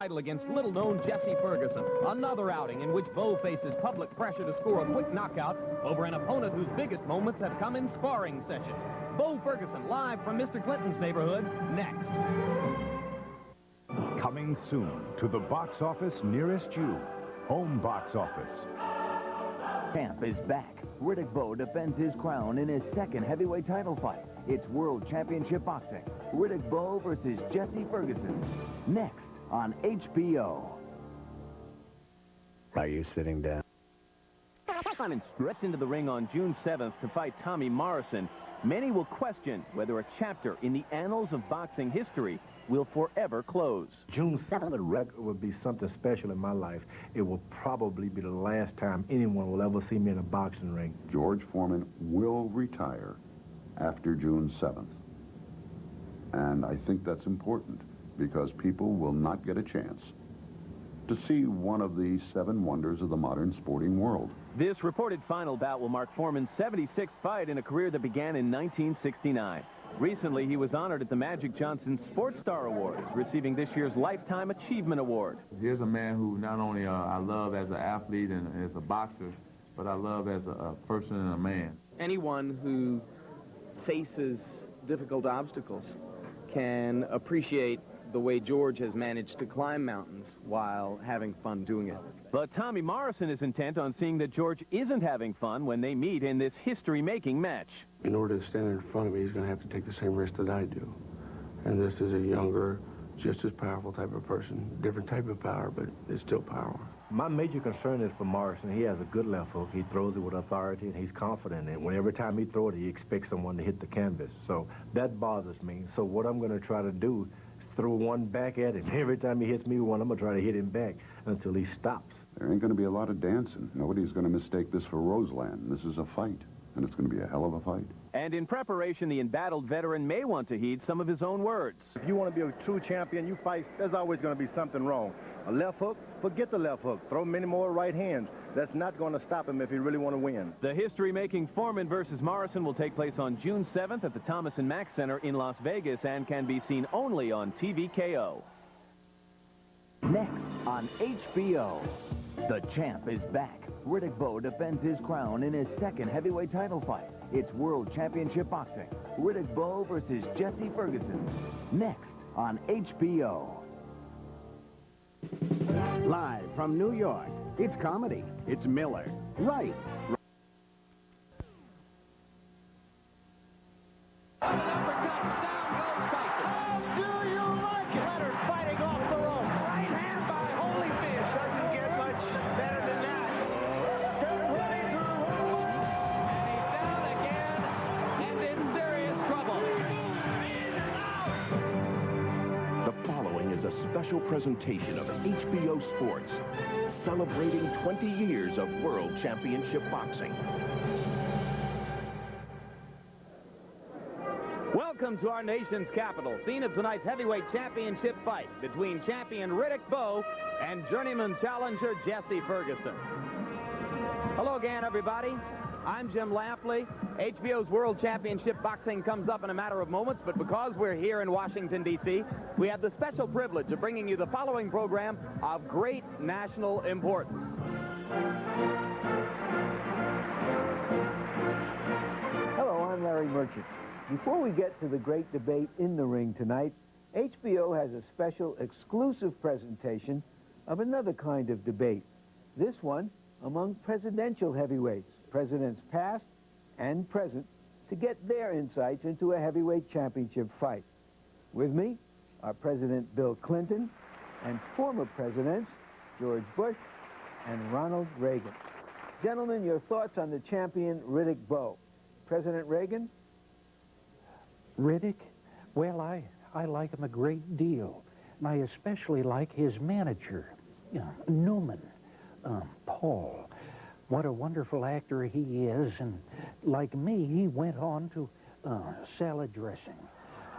title against little-known Jesse Ferguson. Another outing in which Bowe faces public pressure to score a quick knockout over an opponent whose biggest moments have come in sparring sessions. Bowe-Ferguson, live from Mr. Clinton's neighborhood, next. Coming soon to the box office nearest you. Home box office. Champ is back. Riddick Bowe defends his crown in his second heavyweight title fight. It's World Championship Boxing. Riddick Bowe versus Jesse Ferguson. Next on HBO. Are you sitting down? And stretched into the ring on June 7th to fight Tommy Morrison. Many will question whether a chapter in the annals of boxing history will forever close. June 7th will be something special in my life. It will probably be the last time anyone will ever see me in a boxing ring. George Foreman will retire after June 7th. And I think that's important because people will not get a chance to see one of the 7 wonders of the modern sporting world. This reported final bout will mark Foreman's 76th fight in a career that began in 1969. Recently, he was honored at the Magic Johnson Sports Star Awards, receiving this year's Lifetime Achievement Award. Here's a man who not only I love as an athlete and as a boxer, but I love as a person and a man. Anyone who faces difficult obstacles can appreciate the way George has managed to climb mountains while having fun doing it. But Tommy Morrison is intent on seeing that George isn't having fun when they meet in this history-making match. In order to stand in front of me, he's going to have to take the same risk that I do. And this is a younger, just as powerful type of person. Different type of power, but it's still power. My major concern is for Morrison. He has a good left hook. He throws it with authority, and he's confident in it. Every time he throws it, he expects someone to hit the canvas. So that bothers me. So what I'm going to try to do is throw one back at him. Every time he hits me with one, I'm going to try to hit him back until he stops. There ain't going to be a lot of dancing. Nobody's going to mistake this for Roseland. This is a fight, and it's going to be a hell of a fight. And in preparation, the embattled veteran may want to heed some of his own words. If you want to be a true champion, you fight, there's always going to be something wrong. A left hook, forget the left hook. Throw many more right hands. That's not going to stop him if he really want to win. The history-making Foreman versus Morrison will take place on June 7th at the Thomas & Mack Center in Las Vegas and can be seen only on TVKO. Next on HBO. The champ is back. Riddick Bowe defends his crown in his second heavyweight title fight. It's World Championship Boxing. Riddick Bowe versus Jesse Ferguson. Next on HBO. Live from New York, it's comedy. It's Miller. Right. Special presentation of HBO Sports, celebrating 20 years of World Championship Boxing. Welcome to our nation's capital, scene of tonight's heavyweight championship fight between champion Riddick Bowe and journeyman challenger Jesse Ferguson. Hello again, everybody. I'm Jim Lampley. HBO's World Championship Boxing comes up in a matter of moments, but because we're here in Washington, D.C., we have the special privilege of bringing you the following program of great national importance. Hello, I'm Larry Merchant. Before we get to the great debate in the ring tonight, HBO has a special exclusive presentation of another kind of debate. This one among presidential heavyweights, presidents past and present, to get their insights into a heavyweight championship fight. With me are President Bill Clinton and former presidents George Bush and Ronald Reagan. Gentlemen, your thoughts on the champion Riddick Bowe. President Reagan? Riddick? Well, I like him a great deal. And I especially like his manager, Newman, Paul. What a wonderful actor he is, and like me, he went on to salad dressing.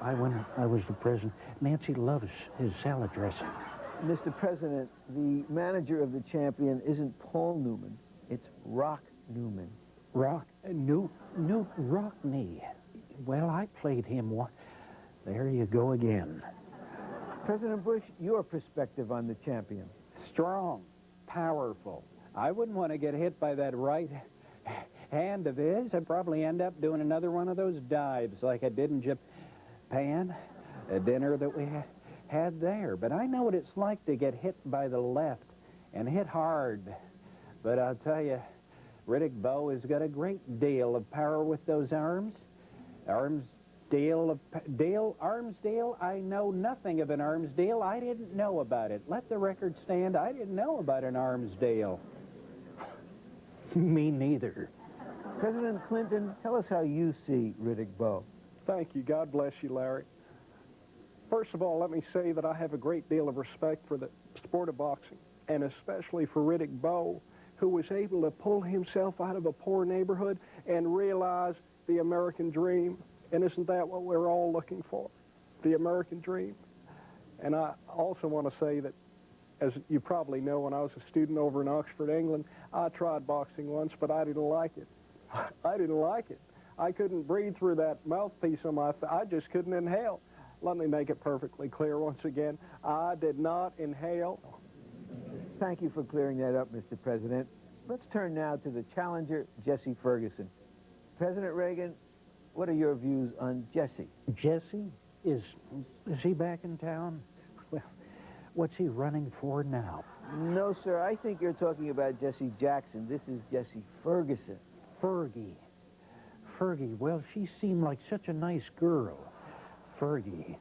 When I was the president, Nancy loves his salad dressing. Mr. President, the manager of the champion isn't Paul Newman, it's Rock Newman. Rockney. Well, I played him one. There you go again. President Bush, your perspective on the champion. Strong, powerful. I wouldn't want to get hit by that right hand of his. I'd probably end up doing another one of those dives like I did in Japan, a dinner that we had there. But I know what it's like to get hit by the left and hit hard. But I'll tell you, Riddick Bowe has got a great deal of power with those arms. Arms deal, I know nothing of an arms deal. I didn't know about it. Let the record stand, I didn't know about an arms deal. Me neither. President Clinton, tell us how you see Riddick Bowe. Thank you. God bless you, Larry. First of all, let me say that I have a great deal of respect for the sport of boxing, and especially for Riddick Bowe, who was able to pull himself out of a poor neighborhood and realize the American dream. And isn't that what we're all looking for? The American dream. And I also want to say that, as you probably know, when I was a student over in Oxford, England, I tried boxing once, but I didn't like it. I didn't like it. I couldn't breathe through that mouthpiece on my face. I just couldn't inhale. Let me make it perfectly clear once again. I did not inhale. Thank you for clearing that up, Mr. President. Let's turn now to the challenger, Jesse Ferguson. President Reagan, what are your views on Jesse? Jesse? Is he back in town? Well, what's he running for now? No, sir. I think you're talking about Jesse Jackson. This is Jesse Ferguson. Fergie, well, she seemed like such a nice girl. Fergie,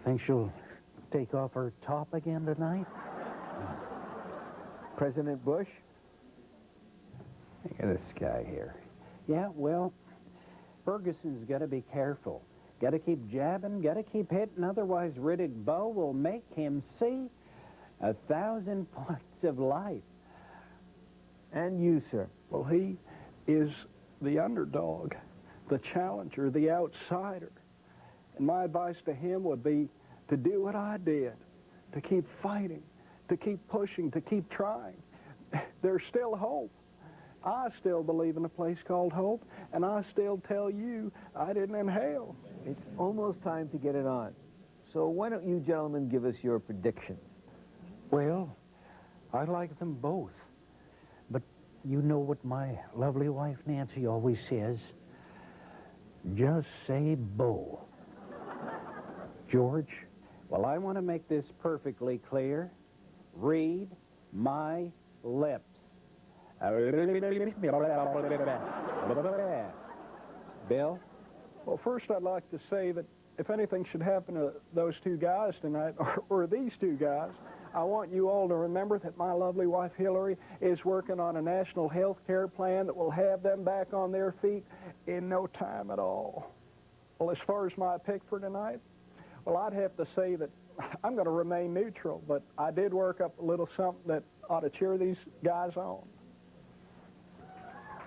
think she'll take off her top again tonight? President Bush? Look at this guy here. Yeah, well, Ferguson's got to be careful. Got to keep jabbing, got to keep hitting, otherwise Riddick Bowe will make him see 1,000 points of light. And you, sir? Well, he is the underdog, the challenger, the outsider. And my advice to him would be to do what I did, to keep fighting, to keep pushing, to keep trying. There's still hope. I still believe in a place called hope, and I still tell you I didn't inhale. It's almost time to get it on. So why don't you gentlemen give us your predictions? Well, I like them both. But you know what my lovely wife Nancy always says? Just say Bowe. George? Well, I want to make this perfectly clear. Read my lips. Bill? Well, first I'd like to say that if anything should happen to those two guys tonight, or these two guys, I want you all to remember that my lovely wife Hillary is working on a national health care plan that will have them back on their feet in no time at all. Well, as far as my pick for tonight, well, I'd have to say that I'm going to remain neutral, but I did work up a little something that ought to cheer these guys on.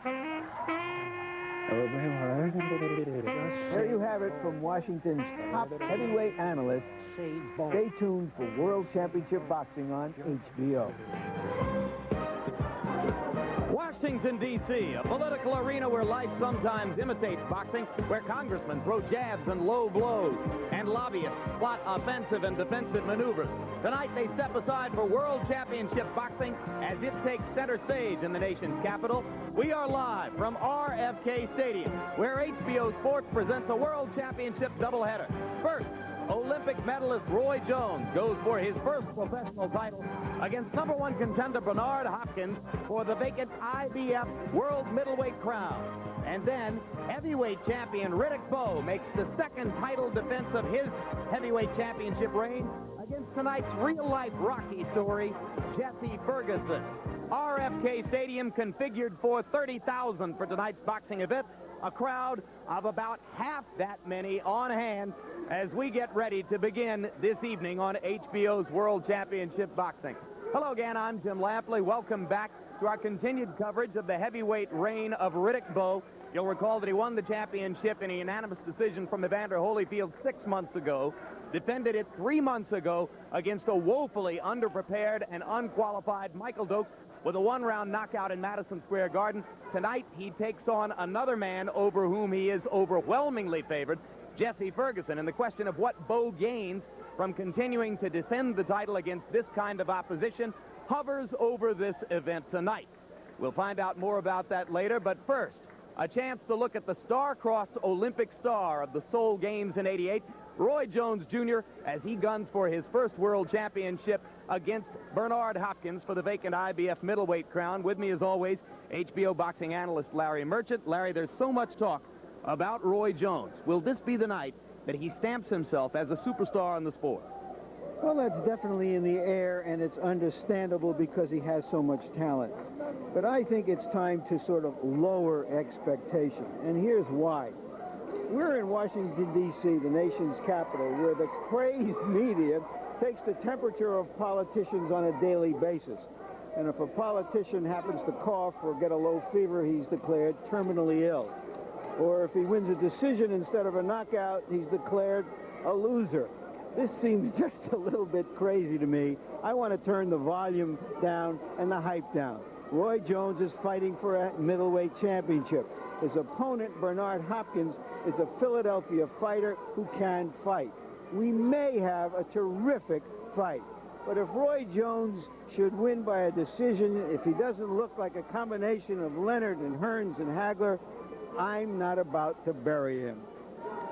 There you have it from Washington's top heavyweight analyst. Stay tuned for World Championship Boxing on HBO. Washington, D.C., a political arena where life sometimes imitates boxing, where congressmen throw jabs and low blows, and lobbyists plot offensive and defensive maneuvers. Tonight, they step aside for World Championship Boxing as it takes center stage in the nation's capital. We are live from RFK Stadium, where HBO Sports presents a World Championship doubleheader. First, Olympic medalist Roy Jones goes for his first professional title against #1 contender Bernard Hopkins for the vacant IBF World Middleweight crown. And then heavyweight champion Riddick Bowe makes the second title defense of his heavyweight championship reign against tonight's real-life Rocky story, Jesse Ferguson. RFK Stadium configured for 30,000 for tonight's boxing event, a crowd of about half that many on hand as we get ready to begin this evening on HBO's World Championship Boxing. Hello again, I'm Jim Lampley. Welcome back to our continued coverage of the heavyweight reign of Riddick Bowe. You'll recall that he won the championship in a unanimous decision from Evander Holyfield 6 months ago, defended it 3 months ago against a woefully underprepared and unqualified Michael Dokes with a one-round knockout in Madison Square Garden. Tonight, he takes on another man over whom he is overwhelmingly favored, Jesse Ferguson. And the question of what Bowe gains from continuing to defend the title against this kind of opposition hovers over this event tonight. We'll find out more about that later, but first, a chance to look at the star-crossed Olympic star of the Seoul Games in '88, Roy Jones Jr., as he guns for his first world championship against Bernard Hopkins for the vacant IBF middleweight crown. With me, as always, HBO boxing analyst Larry Merchant. Larry, there's so much talk about Roy Jones. Will this be the night that he stamps himself as a superstar in the sport? Well, that's definitely in the air, and it's understandable because he has so much talent. But I think it's time to sort of lower expectation, and here's why. We're in Washington, D.C., the nation's capital, where the crazed media takes the temperature of politicians on a daily basis. And if a politician happens to cough or get a low fever, he's declared terminally ill. Or if he wins a decision instead of a knockout, he's declared a loser. This seems just a little bit crazy to me. I want to turn the volume down and the hype down. Roy Jones is fighting for a middleweight championship. His opponent, Bernard Hopkins, is a Philadelphia fighter who can fight. We may have a terrific fight. But if Roy Jones should win by a decision, if he doesn't look like a combination of Leonard and Hearns and Hagler, I'm not about to bury him.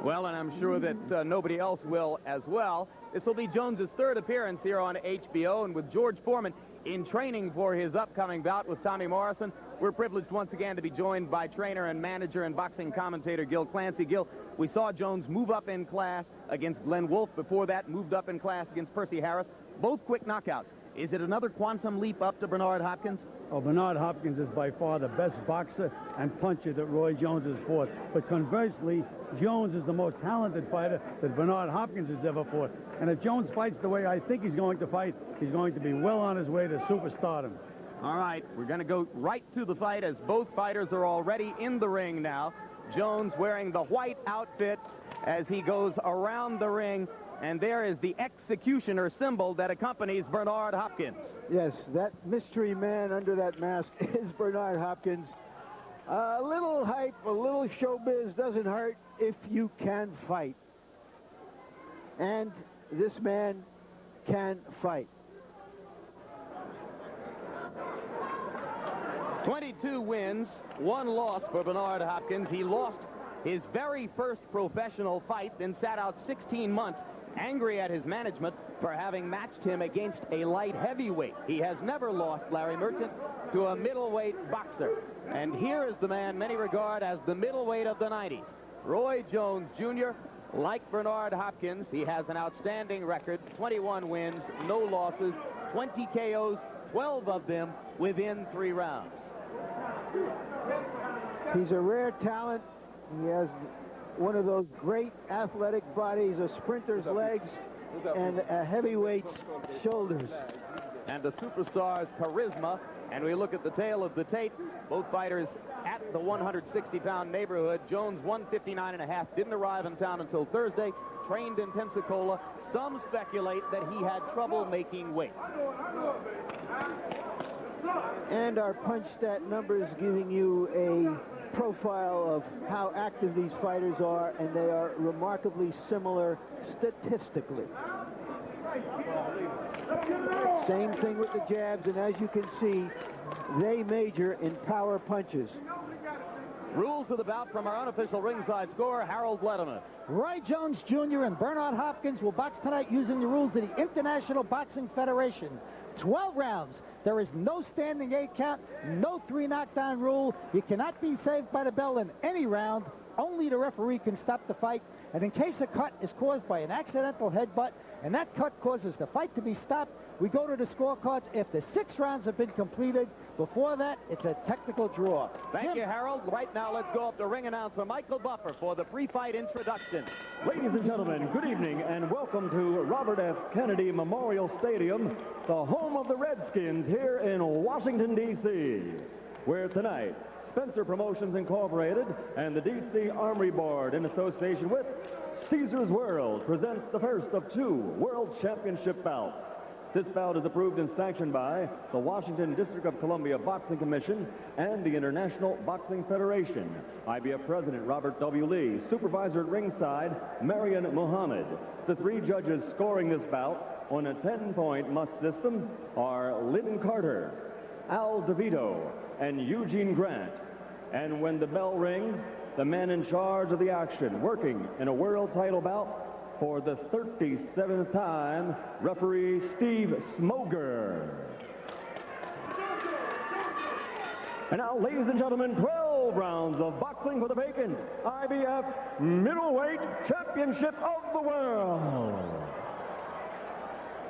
Well, and I'm sure that nobody else will as well. This will be Jones's third appearance here on HBO, and with George Foreman in training for his upcoming bout with Tommy Morrison, we're privileged once again to be joined by trainer and manager and boxing commentator Gil Clancy. Gil, we saw Jones move up in class against Glenn Wolfe. Before that, moved up in class against Percy Harris. Both quick knockouts. Is it another quantum leap up to Bernard Hopkins? Oh, Bernard Hopkins is by far the best boxer and puncher that Roy Jones has fought. But conversely, Jones is the most talented fighter that Bernard Hopkins has ever fought. And if Jones fights the way I think he's going to fight, he's going to be well on his way to superstardom. All right, we're going to go right to the fight as both fighters are already in the ring now. Jones wearing the white outfit as he goes around the ring. And there is the executioner symbol that accompanies Bernard Hopkins. Yes, that mystery man under that mask is Bernard Hopkins. A little hype, a little showbiz doesn't hurt if you can fight. And this man can fight. 22 wins, 1 loss for Bernard Hopkins. He lost his very first professional fight, then sat out 16 months. Angry at his management for having matched him against a light heavyweight. He has never lost, Larry Merchant, to a middleweight boxer. And here is the man many regard as the middleweight of the 90s. Roy Jones Jr., like Bernard Hopkins, he has an outstanding record, 21 wins, no losses, 20 KOs, 12 of them within 3 rounds. He's a rare talent. He has one of those great athletic bodies, a sprinter's legs, and a heavyweight's shoulders. And the superstar's charisma. And we look at the tail of the tape. Both fighters at the 160-pound neighborhood. Jones, 159.5, didn't arrive in town until Thursday. Trained in Pensacola. Some speculate that he had trouble making weight. And our punch stat numbers giving you a profile of how active these fighters are, and they are remarkably similar statistically. Same thing with the jabs, and as you can see, they major in power punches. Rules of the bout from our unofficial ringside scorer, Harold Letterman. Roy Jones Jr. and Bernard Hopkins will box tonight using the rules of the International Boxing Federation. 12 rounds. There is no standing 8 count, no 3 knockdown rule. You cannot be saved by the bell in any round. Only the referee can stop the fight. And in case a cut is caused by an accidental headbutt, and that cut causes the fight to be stopped, we go to the scorecards after 6 rounds have been completed. Before that, it's a technical draw. Thank you, Harold. Right now, let's go up to ring announcer Michael Buffer for the pre-fight introduction. Ladies and gentlemen, good evening and welcome to Robert F. Kennedy Memorial Stadium, the home of the Redskins here in Washington, D.C., where tonight, Spencer Promotions Incorporated and the D.C. Armory Board, in association with Caesar's World, presents the first of 2 World Championship bouts. This bout is approved and sanctioned by the Washington District of Columbia Boxing Commission and the International Boxing Federation. IBF President Robert W. Lee, supervisor at ringside, Marion Muhammad. The 3 judges scoring this bout on a 10-point must system are Lynn Carter, Al DeVito, and Eugene Grant. And when the bell rings, the man in charge of the action, working in a world title bout for the 37th time, referee Steve Smoger. And now, ladies and gentlemen, 12 rounds of boxing for the vacant IBF Middleweight Championship of the World.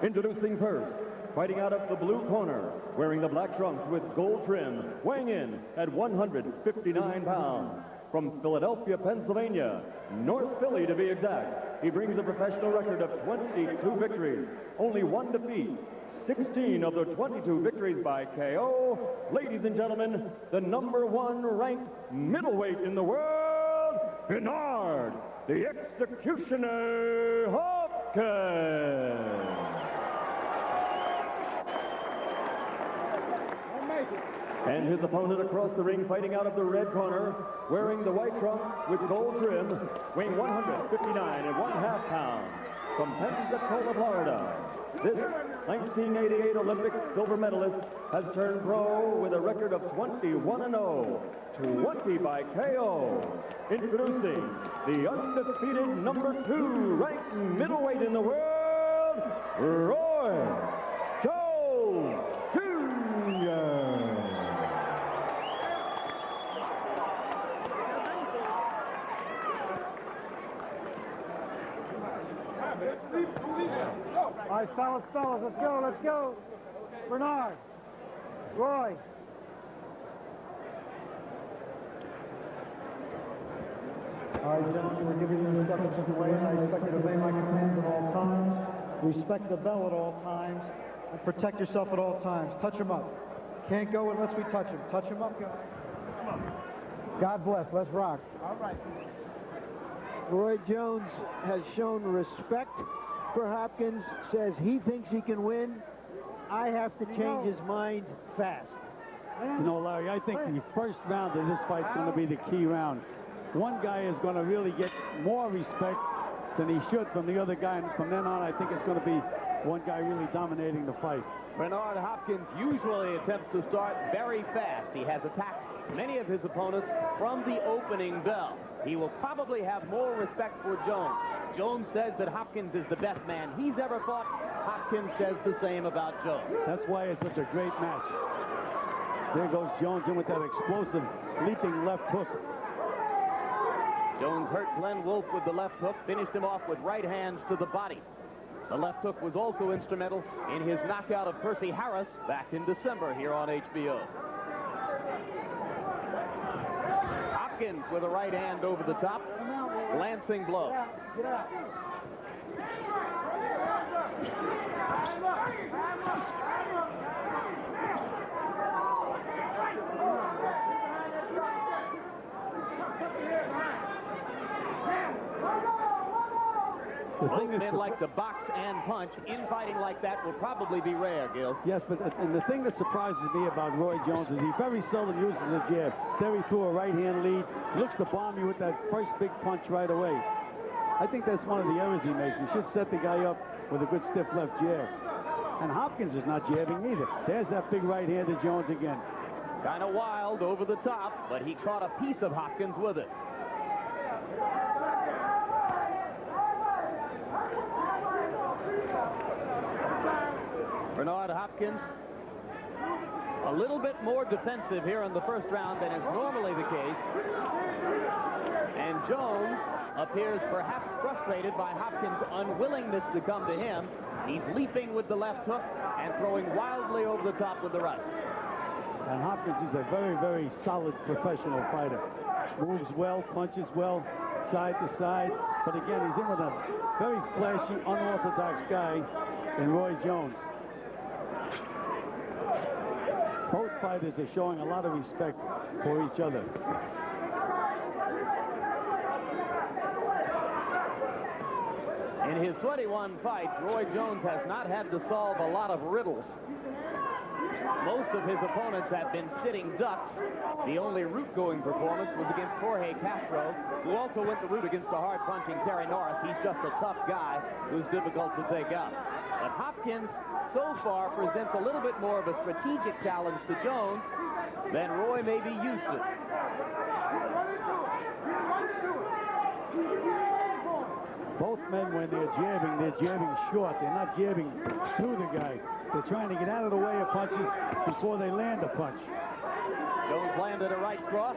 Introducing first, fighting out of the blue corner, wearing the black trunks with gold trim, weighing in at 159 pounds. From Philadelphia, Pennsylvania, North Philly to be exact, he brings a professional record of 22 victories, only 1 defeat, 16 of the 22 victories by KO. Ladies and gentlemen, the #1 ranked middleweight in the world, Bernard, the Executioner Hopkins. And his opponent across the ring, fighting out of the red corner, wearing the white trunk with gold trim, weighing 159½ pounds, from Pensacola, Florida. This 1988 Olympic silver medalist has turned pro with a record of 21-0, 20 by KO. Introducing the undefeated #2 ranked middleweight in the world, Roy Jones Jr. All right, fellas, let's go. Bernard, Roy. All right, gentlemen, we're giving you instructions of the way. I expect you to obey my commands at all times. Respect the bell at all times. And protect yourself at all times. Touch him up. Can't go unless we touch him. Touch him up, guys. Come on. God bless. Let's rock. All right. Roy Jones has shown respect for Hopkins, says he thinks he can win. I have to change his mind fast. You know, Larry, I think the first round of this fight's going to be the key round. One guy is going to really get more respect than he should from the other guy, and from then on, I think it's going to be one guy really dominating the fight. Bernard Hopkins usually attempts to start very fast. He has attacked many of his opponents from the opening bell. He will probably have more respect for Jones. Jones says that Hopkins is the best man he's ever fought. Hopkins says the same about Jones. That's why it's such a great match. There goes Jones in with that explosive, leaping left hook. Jones hurt Glenn Wolfe with the left hook, finished him off with right hands to the body. The left hook was also instrumental in his knockout of Percy Harris back in December here on HBO. Hopkins with a right hand over the top, glancing blow. Get out. Both men like to box and punch. Infighting like that will probably be rare, Gil. Yes, but and the thing that surprises me about Roy Jones is he very seldom uses a jab. There he threw a right-hand lead. He looks to bomb you with that first big punch right away. I think that's one of the errors he makes. He should set the guy up with a good stiff left jab. And Hopkins is not jabbing either. There's that big right hand to Jones again. Kind of wild over the top, but he caught a piece of Hopkins with it. Bernard Hopkins, a little bit more defensive here in the first round than is normally the case. And Jones appears perhaps frustrated by Hopkins' unwillingness to come to him. He's leaping with the left hook and throwing wildly over the top with the right. And Hopkins is a very, very solid professional fighter. Moves well, punches well, side to side. But again, he's in with a very flashy, unorthodox guy in Roy Jones. Both fighters are showing a lot of respect for each other. In his 21 fights, Roy Jones has not had to solve a lot of riddles. Most of his opponents have been sitting ducks. The only route-going performance was against Jorge Castro, who also went the route against the hard-punching Terry Norris. He's just a tough guy who's difficult to take out. But Hopkins, so far, presents a little bit more of a strategic challenge to Jones than Roy may be used to. Both men, when they're jabbing short. They're not jabbing through the guy. They're trying to get out of the way of punches before they land a punch. Jones landed a right cross.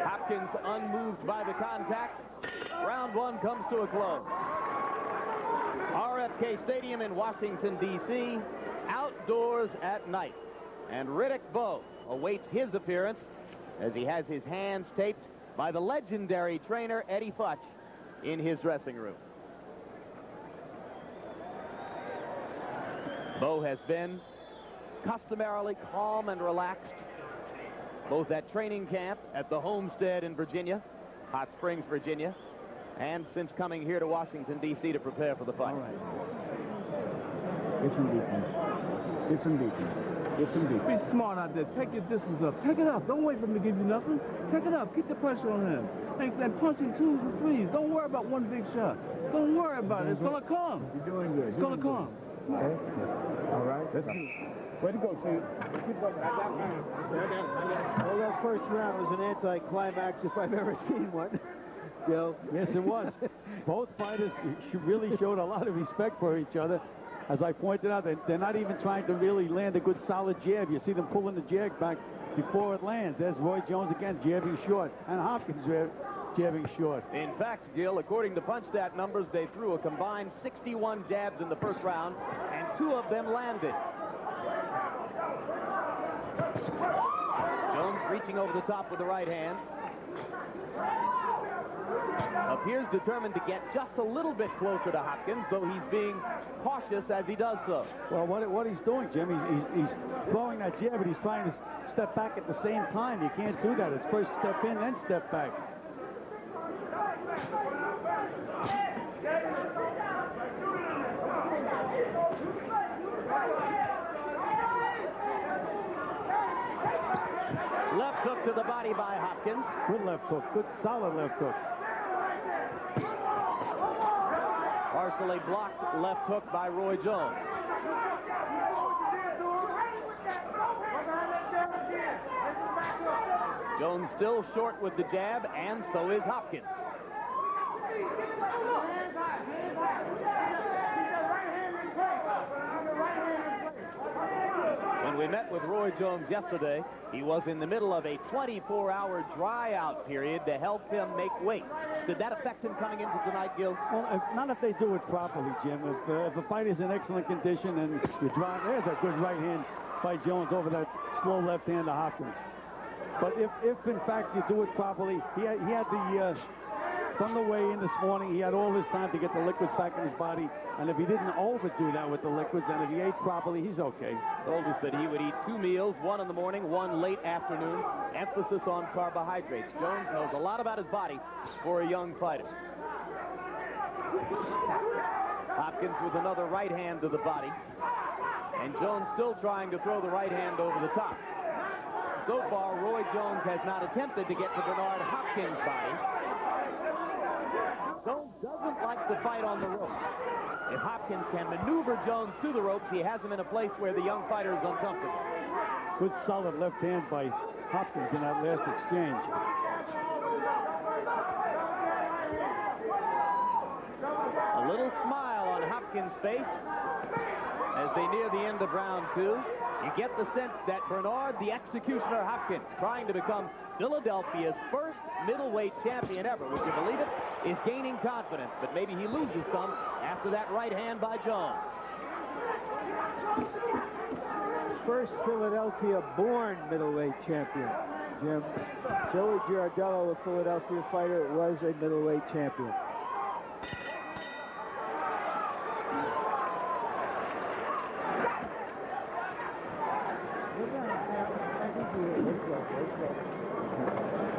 Hopkins unmoved by the contact. Round one comes to a close. RFK Stadium in Washington, D.C., outdoors at night. And Riddick Bowe awaits his appearance as he has his hands taped by the legendary trainer Eddie Futch in his dressing room. Bowe has been customarily calm and relaxed, both at training camp at the Homestead in Virginia, Hot Springs, Virginia, and since coming here to Washington, D.C. to prepare for the fight. All right. Get some defense. Get some defense. Get some defense. Be smart out there. Take your distance up. Take it up. Don't wait for him to give you nothing. Take it up. Keep the pressure on him. And punch in twos and threes. Don't worry about one big shot. Don't worry about it. It's going to come. You're doing good. It's going to come. Okay. All right. Let's go. Way to go, Steve. Well, that first round was an anticlimax if I've ever seen one. Joe? Yes, it was. Both fighters really showed a lot of respect for each other. As I pointed out, they're not even trying to really land a good solid jab. You see them pulling the jab back before it lands. There's Roy Jones again, jabbing short, and Hopkins jabbing short. In fact, Gil, according to PunchStat numbers, they threw a combined 61 jabs in the first round, and 2 of them landed. Jones reaching over the top with the right hand. Appears determined to get just a little bit closer to Hopkins, though he's being cautious as he does so. Well, what he's doing, Jim, he's throwing that jab, but he's trying to step back at the same time. You can't do that. It's first step in, then step back. Left hook to the body by Hopkins. Good left hook. Good solid left hook. Partially blocked left hook by Roy Jones. Jones still short with the jab, and so is Hopkins. When we met with Roy Jones yesterday, he was in the middle of a 24-hour dry-out period to help him make weight. Did that affect him coming into tonight, Gil? Well, not if they do it properly, Jim. If the fight is in excellent condition and you dry, there's a good right hand by Jones over that slow left hand to Hopkins. But if in fact you do it properly, he had the from the weigh-in this morning, he had all this time to get the liquids back in his body. And if he didn't overdo that with the liquids, and if he ate properly, he's okay. Told us that he would eat 2 meals, 1 in the morning, 1 late afternoon. Emphasis on carbohydrates. Jones knows a lot about his body for a young fighter. Hopkins with another right hand to the body. And Jones still trying to throw the right hand over the top. So far, Roy Jones has not attempted to get to Bernard Hopkins' body. Jones doesn't like to fight on the ropes. If Hopkins can maneuver Jones to the ropes, he has him in a place where the young fighter is uncomfortable. Good solid left hand by Hopkins in that last exchange. A little smile on Hopkins' face as they near the end of round 2. You get the sense that Bernard, the executioner Hopkins, trying to become Philadelphia's first middleweight champion ever, would you believe it, is gaining confidence, but maybe he loses some after that right hand by Jones. First Philadelphia-born middleweight champion, Jim. Joey Girardello, a Philadelphia fighter, was a middleweight champion.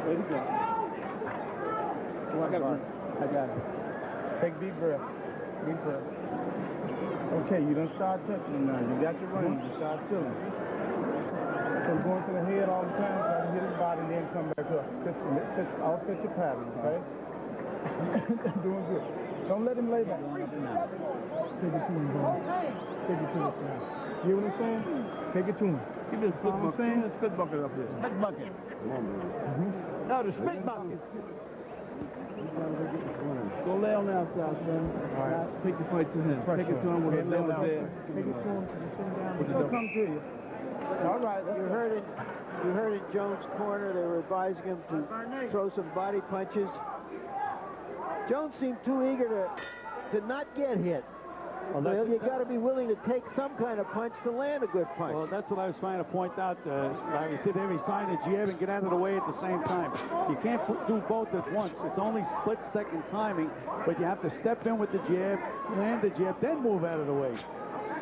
Way to go. I got it. Take deep breath. Big press. Okay, you done start touching him now. You got your range. You start chilling. So going to the head all the time, try to hit his body, then come back up. Offset your pattern, okay? Doing good. Don't let him lay back. Take it to him, bro. Take it to him. You hear what I'm saying? Take it to him. Give me a spit bucket. Give me a spit bucket up here. Spit bucket. Come on, man. No, the spit bucket. Go lay on the outside, son. All right. Take the fight to him. Take it to him with his level there. Take it to him. He'll come to you. All right. You heard in Jones' corner, they were advising him to throw some body punches. Jones seemed too eager to not get hit. Well, you got to be willing to take some kind of punch to land a good punch. Well, that's what I was trying to point out. Larry, sit there, he's trying to jab and get out of the way at the same time. You can't do both at once. It's only split-second timing, but you have to step in with the jab, land the jab, then move out of the way.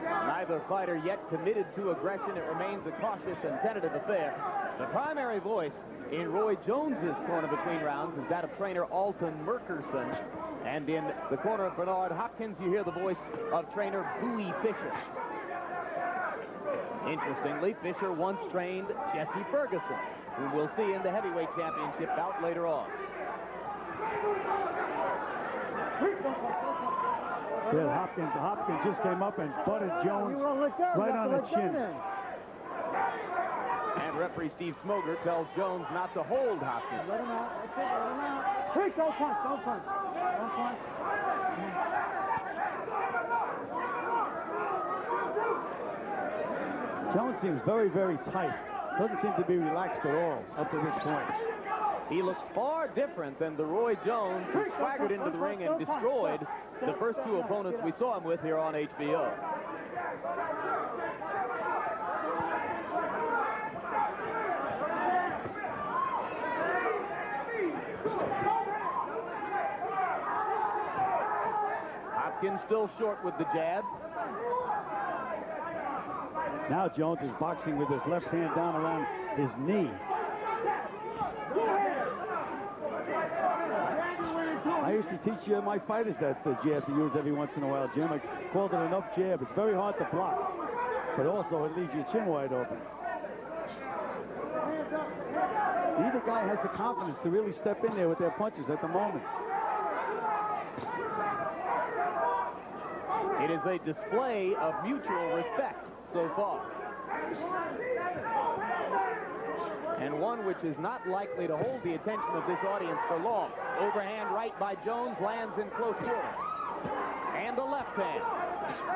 Neither fighter yet committed to aggression. It remains a cautious and tentative affair. The primary voice in Roy Jones's corner between rounds is that of trainer Alton Merkerson. And in the corner of Bernard Hopkins, you hear the voice of trainer Bowie Fisher. Interestingly, Fisher once trained Jesse Ferguson, who we'll see in the heavyweight championship bout later on. Yeah, Hopkins just came up and butted Jones right on the chin. And referee Steve Smoger tells Jones not to hold Hopkins. Let him out. That's it. Let him out. Quick, don't punch. Don't punch. Don't punch. Jones seems very, very tight. Doesn't seem to be relaxed at all up to this point. He looks far different than the Roy Jones who swaggered into the ring and destroyed the first two opponents we saw him with here on HBO. Hopkins still short with the jab. Now Jones is boxing with his left hand down around his knee. I used to teach my fighters that jab to use every once in a while, Jim. I called it enough jab. It's very hard to block, but also it leaves your chin wide open. Neither guy has the confidence to really step in there with their punches at the moment. It is a display of mutual respect so far. And one which is not likely to hold the attention of this audience for long. Overhand right by Jones lands in close quarter. And the left hand.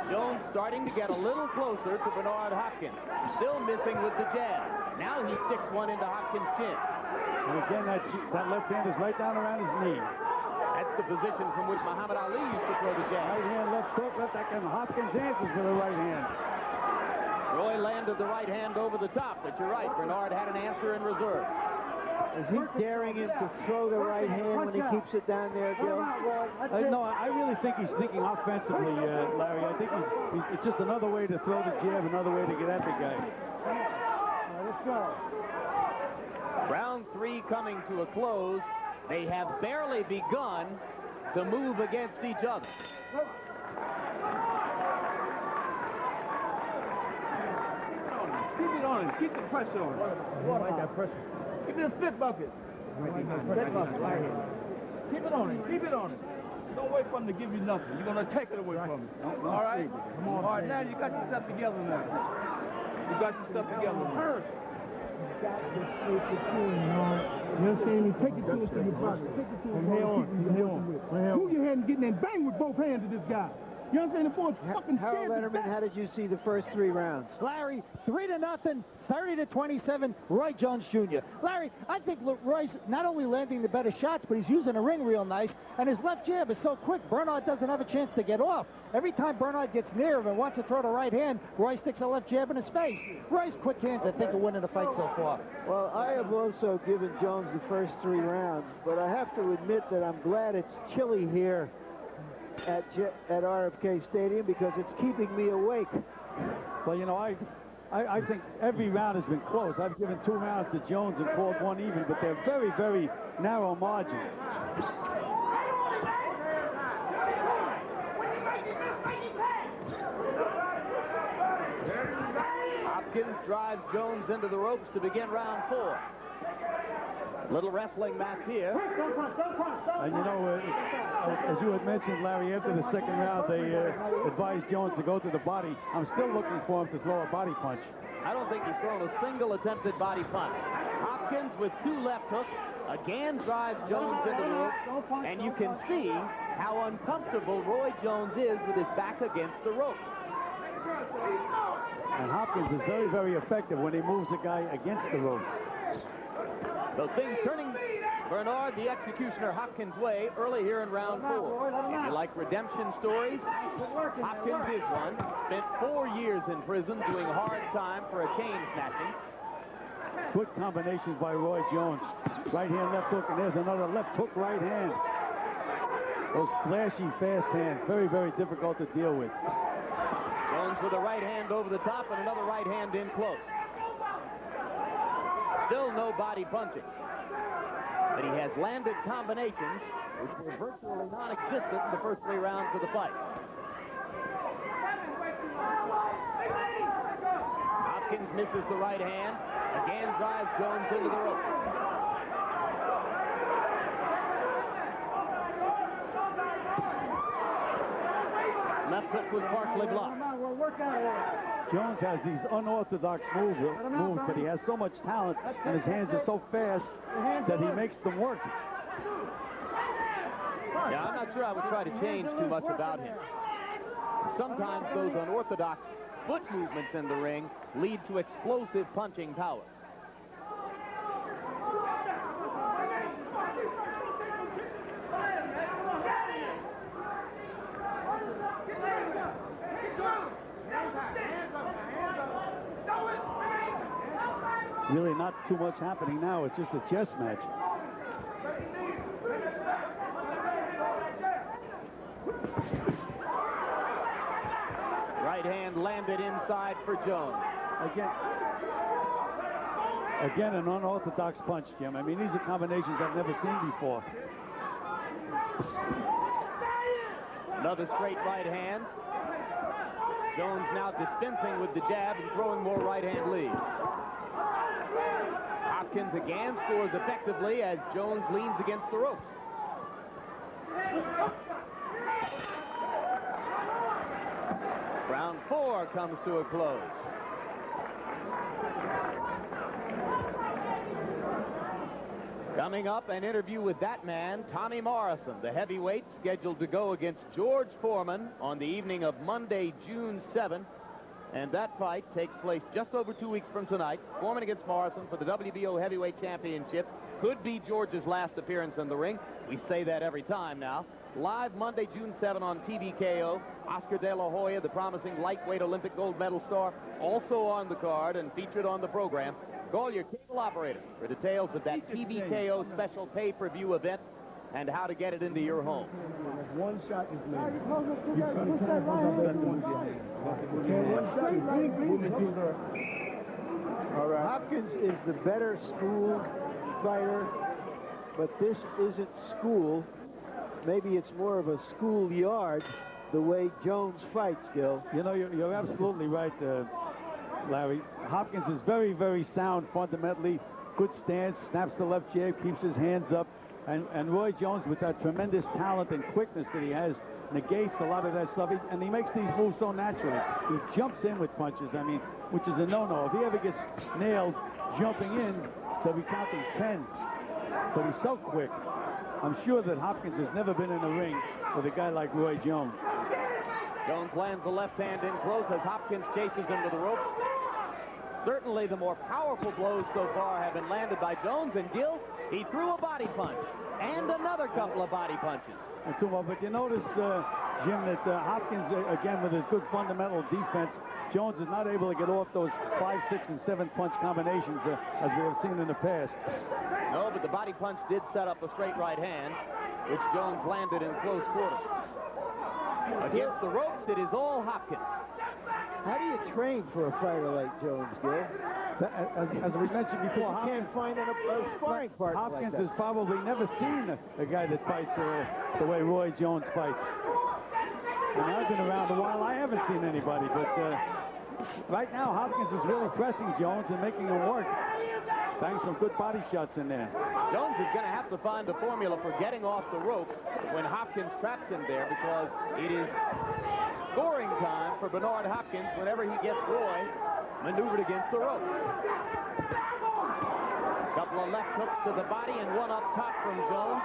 Jones starting to get a little closer to Bernard Hopkins. Still missing with the jab. Now he sticks one into Hopkins' chin. And again, that left hand is right down around his knee. That's the position from which Muhammad Ali used to throw the jab. Right hand, left hook, left back, and Hopkins answers for the right hand. Roy landed the right hand over the top, but you're right, Bernard had an answer in reserve. Is he daring him to throw the right hand when he keeps it down there, Gil? No, I really think he's thinking offensively, Larry. I think it's just another way to throw the jab, another way to get at the guy. Let's go. Round 3 coming to a close. They have barely begun to move against each other. Keep it on him. Keep the pressure on him. I like that pressure. Give me a spit bucket. Spit bucket. Right here. Keep it on him. Keep it on him. Don't wait for him to give you nothing. You're going to take it away from him. All right? All right, now you got your stuff together now. You got your stuff together now. You understand me? Take it to us from your body. Take it to us from here on. Move your hand and get in there and bang with both hands at this guy. You understand? The boy's fucking scared. Harold Letterman, how did you see the first 3 rounds? Larry, 3-0, 30-27, Roy Jones Jr. Larry, I think Roy's not only landing the better shots, but he's using the ring real nice, and his left jab is so quick, Bernard doesn't have a chance to get off. Every time Bernard gets near him and wants to throw the right hand, Roy sticks a left jab in his face. Roy's quick hands, I think, are winning the fight so far. Well, I have also given Jones the first 3 rounds, but I have to admit that I'm glad it's chilly here at RFK Stadium because it's keeping me awake. Well, you know, I think every round has been close. I've given 2 rounds to Jones and called 1 even, but they're very, very narrow margins. drives Jones into the ropes to begin round 4. Little wrestling match here. And you know, as you had mentioned, Larry, after the second round, they advised Jones to go to the body. I'm still looking for him to throw a body punch. I don't think he's thrown a single attempted body punch. Hopkins with 2 left hooks again drives Jones into the ropes, and you can see how uncomfortable Roy Jones is with his back against the ropes. And Hopkins is very, very effective when he moves a guy against the ropes. So things turning Bernard, the executioner, Hopkins' way early here in round 4. If you like redemption stories, Hopkins is one. Spent 4 years in prison doing hard time for a chain snatching. Good combinations by Roy Jones. Right hand, left hook, and there's another left hook, right hand. Those flashy, fast hands, very, very difficult to deal with. Jones with a right hand over the top and another right hand in close. Still no body punching. But he has landed combinations which were virtually non-existent in the first 3 rounds of the fight. Hopkins misses the right hand. Again drives Jones into the rope. Left hook was partially blocked. Jones has these unorthodox moves, but he has so much talent, and his hands are so fast that he makes them work. Yeah, I'm not sure I would try to change too much about him. Sometimes those unorthodox foot movements in the ring lead to explosive punching power. Really not too much happening now. It's just a chess match. Right hand landed inside for Jones. Again, an unorthodox punch, Jim. I mean, these are combinations I've never seen before. Another straight right hand. Jones now dispensing with the jab and throwing more right hand leads. Hopkins again scores effectively as Jones leans against the ropes. Round 4 comes to a close. Coming up, an interview with that man, Tommy Morrison, the heavyweight, scheduled to go against George Foreman on the evening of Monday, June 7th. And that fight takes place just over 2 weeks from tonight. Foreman against Morrison for the WBO Heavyweight Championship. Could be George's last appearance in the ring. We say that every time now. Live Monday, June 7 on TVKO. Oscar De La Hoya, the promising lightweight Olympic gold medal star, also on the card and featured on the program. Call your cable operator for details of that TVKO special pay-per-view event and how to get it into your home. One shot is made. You try to tell one shot. All right. Hopkins is the better school fighter, but this isn't school. Maybe it's more of a schoolyard, the way Jones fights, Gil. You know, you're absolutely right, Larry. Hopkins is very, very sound fundamentally. Good stance, snaps the left jab, keeps his hands up. And Roy Jones, with that tremendous talent and quickness that he has, negates a lot of that stuff. And he makes these moves so naturally. He jumps in with punches, I mean, which is a no-no. If he ever gets nailed jumping in, they'll be counting 10. But he's so quick. I'm sure that Hopkins has never been in a ring with a guy like Roy Jones. Jones lands the left hand in close as Hopkins chases him to the ropes. Certainly the more powerful blows so far have been landed by Jones, and Gil, he threw a body punch and another couple of body punches. And two more, but you notice, Jim, that Hopkins, again, with his good fundamental defense, Jones is not able to get off those 5, 6, and 7 punch combinations as we have seen in the past. No, but the body punch did set up a straight right hand, which Jones landed in close quarters. Against the ropes, it is all Hopkins. How do you train for a fighter like Jones, Gil? As we mentioned before, you can't find a sparring partner. Hopkins like has probably never seen a guy that fights the way Roy Jones fights. And I've been around a while. I haven't seen anybody, but Right now, Hopkins is really pressing Jones and making him work. Thanks some good body shots in there. Jones is going to have to find the formula for getting off the ropes when Hopkins traps him there, because it is scoring time for Bernard Hopkins whenever he gets Roy maneuvered against the ropes. A couple of left hooks to the body and one up top from Jones.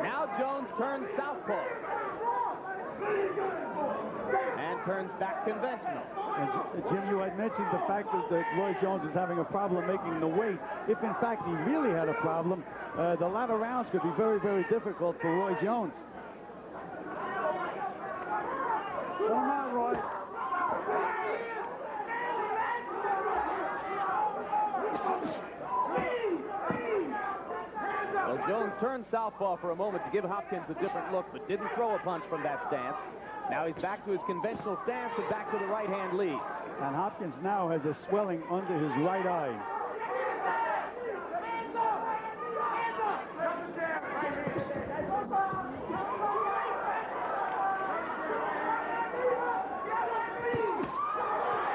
Now Jones turns southpaw and turns back conventional. And Jim, you had mentioned the fact that Roy Jones is having a problem making the weight. If, in fact, he really had a problem, the latter rounds could be very, very difficult for Roy Jones. Come on, Roy. Well, Jones turned southpaw for a moment to give Hopkins a different look, but didn't throw a punch from that stance. Now he's back to his conventional stance and back to the right-hand leads. And Hopkins now has a swelling under his right eye.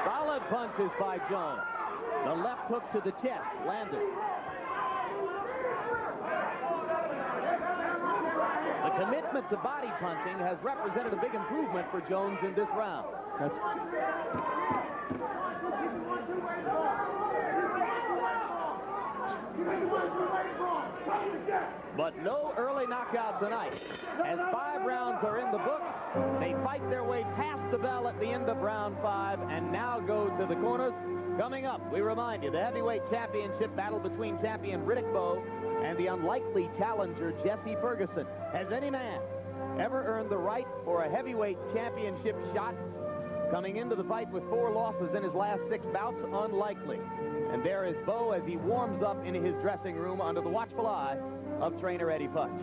Solid punches by Jones. The left hook to the chest landed. The commitment to body punching has represented a big improvement for Jones in this round. But no early knockout tonight. As 5 rounds are in the books, they fight their way past the bell at the end of round 5 and now go to the corners. Coming up, we remind you, the heavyweight championship battle between champion Riddick Bowe and the unlikely challenger Jesse Ferguson. Has any man ever earned the right for a heavyweight championship shot? Coming into the fight with 4 losses in his last 6 bouts, unlikely. And there is Bowe as he warms up in his dressing room under the watchful eye of trainer Eddie Punch.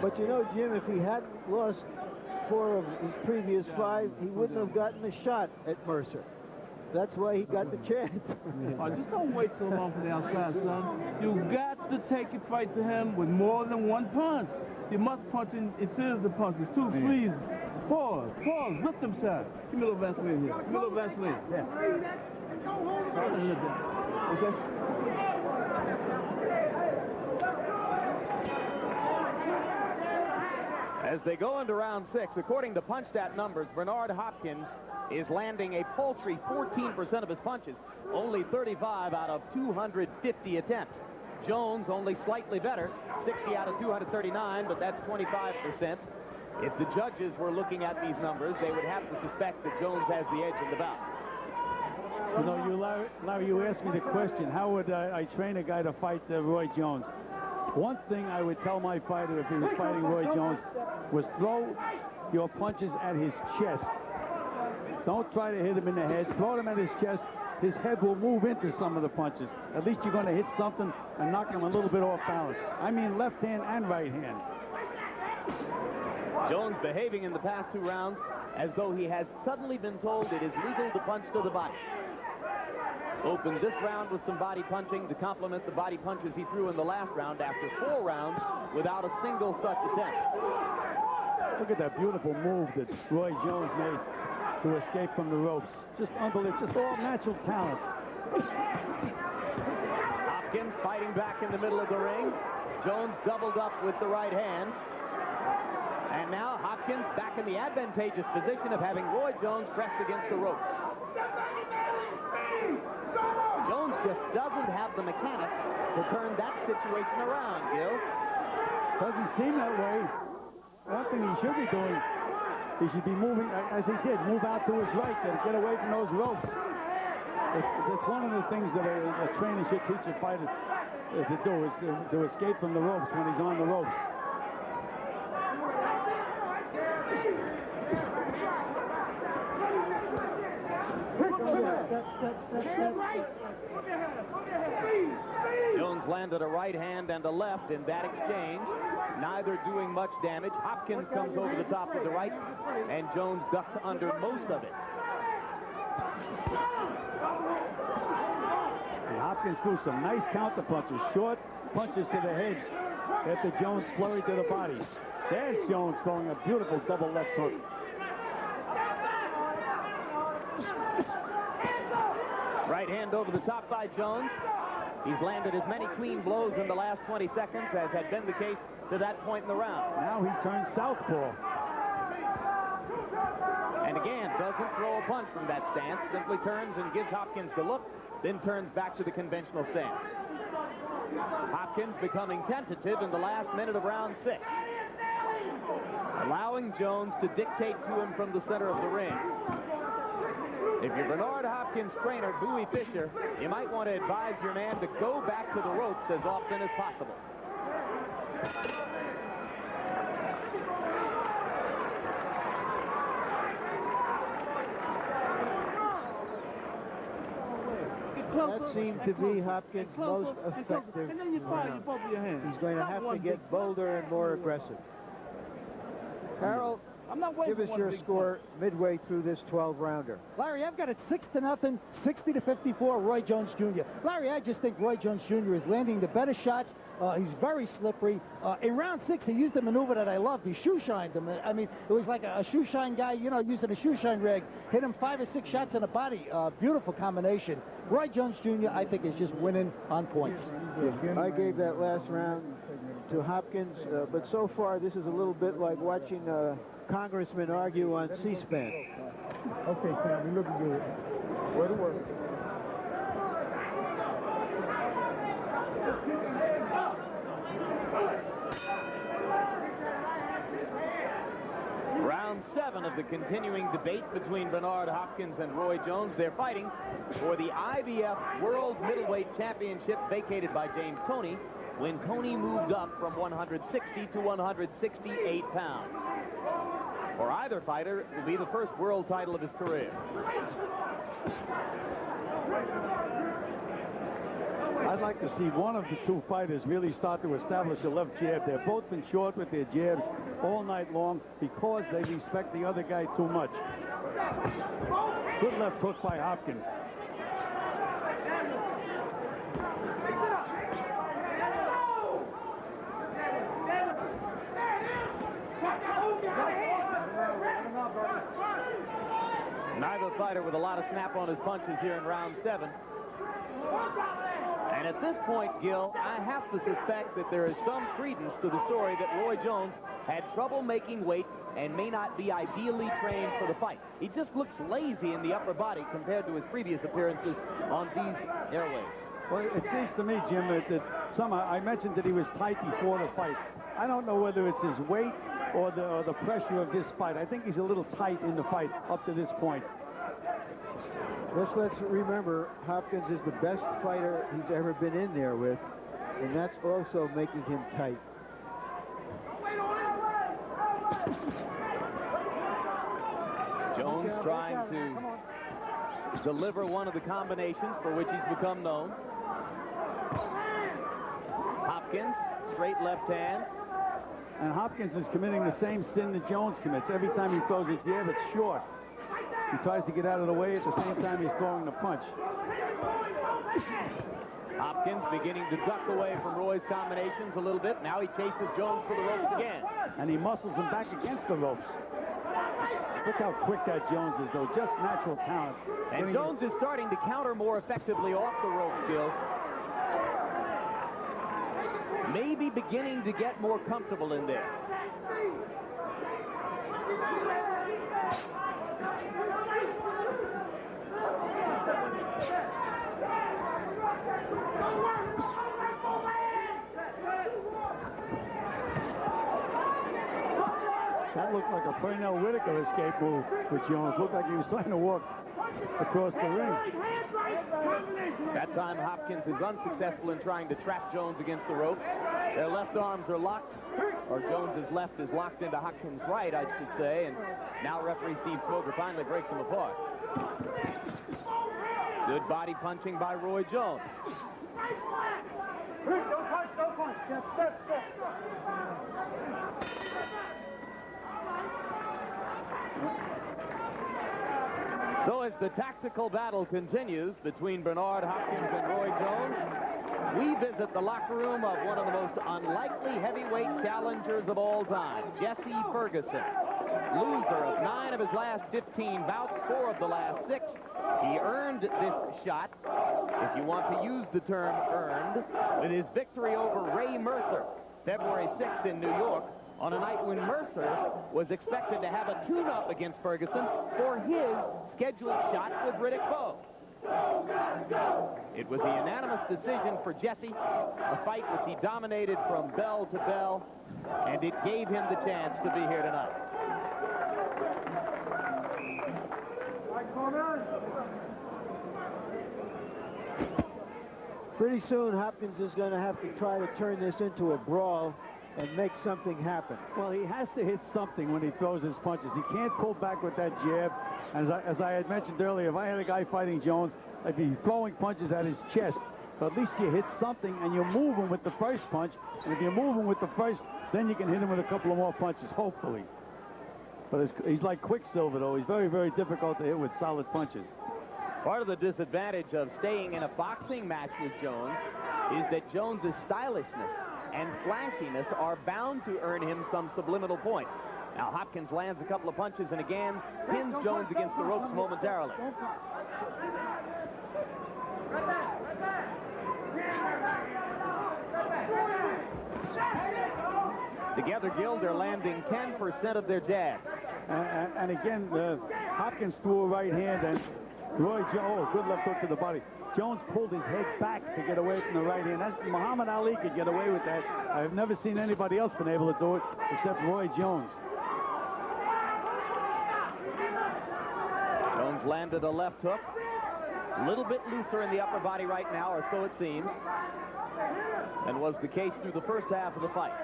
But you know, Jim, if he hadn't lost 4 of his previous 5, he wouldn't have gotten a shot at Mercer. That's why he got the chance. Just don't wait so long for the outside, son. You got to take your fight to him with more than 1 punch. You must punch in series of punches, 2, 3. Pause, lift them shot. Give me a little Vaseline here. Give me a little Vaseline. Yeah. Okay. As they go into round 6, according to PunchStat numbers, Bernard Hopkins is landing a paltry 14% of his punches, only 35 out of 250 attempts. Jones only slightly better, 60 out of 239, but that's 25%. If the judges were looking at these numbers, they would have to suspect that Jones has the edge in the bout. You know, Larry, you asked me the question, how would I train a guy to fight Roy Jones? One thing I would tell my fighter if he was fighting Roy Jones was throw your punches at his chest. Don't try to hit him in the head. Throw them at his chest. His head will move into some of the punches. At least you're going to hit something and knock him a little bit off balance. I mean left hand and right hand. Jones behaving in the past 2 rounds as though he has suddenly been told it is legal to punch to the body. Opened this round with some body punching to complement the body punches he threw in the last round after 4 rounds without a single such attempt. Look at that beautiful move that Roy Jones made to escape from the ropes. Just unbelievable, just all natural talent. Hopkins fighting back in the middle of the ring. Jones doubled up with the right hand. And now Hopkins back in the advantageous position of having Roy Jones pressed against the ropes. Jones just doesn't have the mechanics to turn that situation around, Gil. Doesn't seem that way. One thing he should be doing, he should be moving, as he did, move out to his right to get away from those ropes. It's one of the things that a trainer should teach a fighter to do, is to escape from the ropes when he's on the ropes. Jones landed a right hand and a left in that exchange, neither doing much damage. Hopkins comes over the top with the right, and Jones ducks under most of it. And Hopkins threw some nice counter punches, short punches to the head after Jones flurried to the body. There's Jones throwing a beautiful double left hook. Right hand over the top by Jones. He's landed as many clean blows in the last 20 seconds as had been the case to that point in the round. Now he turns southpaw. And again, doesn't throw a punch from that stance. Simply turns and gives Hopkins the look, then turns back to the conventional stance. Hopkins becoming tentative in the last minute of round 6. Allowing Jones to dictate to him from the center of the ring. If you're Bernard Hopkins' trainer, Bowie Fisher, you might want to advise your man to go back to the ropes as often as possible. That seemed to be Hopkins' most effective. And then you fire both of your hands. He's going to have to get bolder and more aggressive. Harold, give us your score midway through this 12-rounder. Larry, I've got it 6-0, 60-54, Roy Jones Jr. Larry, I just think Roy Jones Jr. is landing the better shots. He's very slippery. In round 6, he used a maneuver that I loved. He shoe-shined him. I mean, it was like a shoe-shine guy, you know, using a shoe-shine rig. Hit him 5 or 6 shots in the body. Beautiful combination. Roy Jones Jr., I think, is just winning on points. I gave that last round to Hopkins, but so far this is a little bit like watching congressmen argue on C-SPAN. Okay, Sam, you're looking good. Way to work. Round 7 of the continuing debate between Bernard Hopkins and Roy Jones. They're fighting for the IBF World Middleweight Championship vacated by James Toney when Toney moved up from 160 to 168 pounds. For either fighter, it will be the first world title of his career. I'd like to see one of the two fighters really start to establish a left jab. They've both been short with their jabs all night long because they respect the other guy too much. Good left hook by Hopkins. Neither fighter with a lot of snap on his punches here in round 7. And at this point, Gil, I have to suspect that there is some credence to the story that Roy Jones had trouble making weight and may not be ideally trained for the fight. He just looks lazy in the upper body compared to his previous appearances on these airways. Well, it seems to me, Jim, that I mentioned that he was tight before the fight. I don't know whether it's his weight or the pressure of this fight. I think he's a little tight in the fight up to this point. Let's remember, Hopkins is the best fighter he's ever been in there with, and that's also making him tight. Jones trying to deliver one of the combinations for which he's become known. Hopkins, straight left hand. And Hopkins is committing the same sin that Jones commits. Every time he throws a jab, it's short. He tries to get out of the way at the same time he's throwing the punch. Hopkins beginning to duck away from Roy's combinations a little bit. Now he chases Jones to the ropes again. And he muscles him back against the ropes. Look how quick that Jones is, though. Just natural talent. And Jones is starting to counter more effectively off the ropes, Bill. Maybe beginning to get more comfortable in there. That looked like a Pernell Whitaker escape move for Jones. Looked like he was trying to walk across the ring. That time Hopkins is unsuccessful in trying to trap Jones against the ropes. Their left arms are locked, or Jones's left is locked into Hopkins' right, I should say, and now referee Steve Smoker finally breaks them apart. Good body punching by Roy Jones. Don't punch, don't punch. Step. So as the tactical battle continues between Bernard Hopkins and Roy Jones, We visit the locker room of one of the most unlikely heavyweight challengers of all time, Jesse Ferguson. Loser of 9 of his last 15 bouts, 4 of the last 6. He earned this shot, if you want to use the term earned, with his victory over Ray Mercer, February 6th in New York, on a night when Mercer was expected to have a tune-up against Ferguson for his scheduled shot with Riddick Bowe. It was a unanimous decision for Jesse, a fight which he dominated from bell to bell, and it gave him the chance to be here tonight. Pretty soon, Hopkins is going to have to try to turn this into a brawl and make something happen. Well, he has to hit something when he throws his punches. He can't pull back with that jab. As I had mentioned earlier, if I had a guy fighting Jones, I'd be throwing punches at his chest. But at least you hit something, and you move him with the first punch. And if you move him with the first, then you can hit him with a couple of more punches, hopefully. But he's like Quicksilver, though. He's very, very difficult to hit with solid punches. Part of the disadvantage of staying in a boxing match with Jones is that Jones's stylishness and flashiness are bound to earn him some subliminal points. Now, Hopkins lands a couple of punches and again pins Jones against the ropes momentarily. Together, Gil, they're landing 10% of their jabs. And again, Hopkins threw a right hand, and Roy Jones, good left hook to the body. Jones pulled his head back to get away from the right hand. Muhammad Ali could get away with that. I've never seen anybody else been able to do it except Roy Jones. Jones landed a left hook. A little bit looser in the upper body right now, or so it seems, and was the case through the first half of the fight.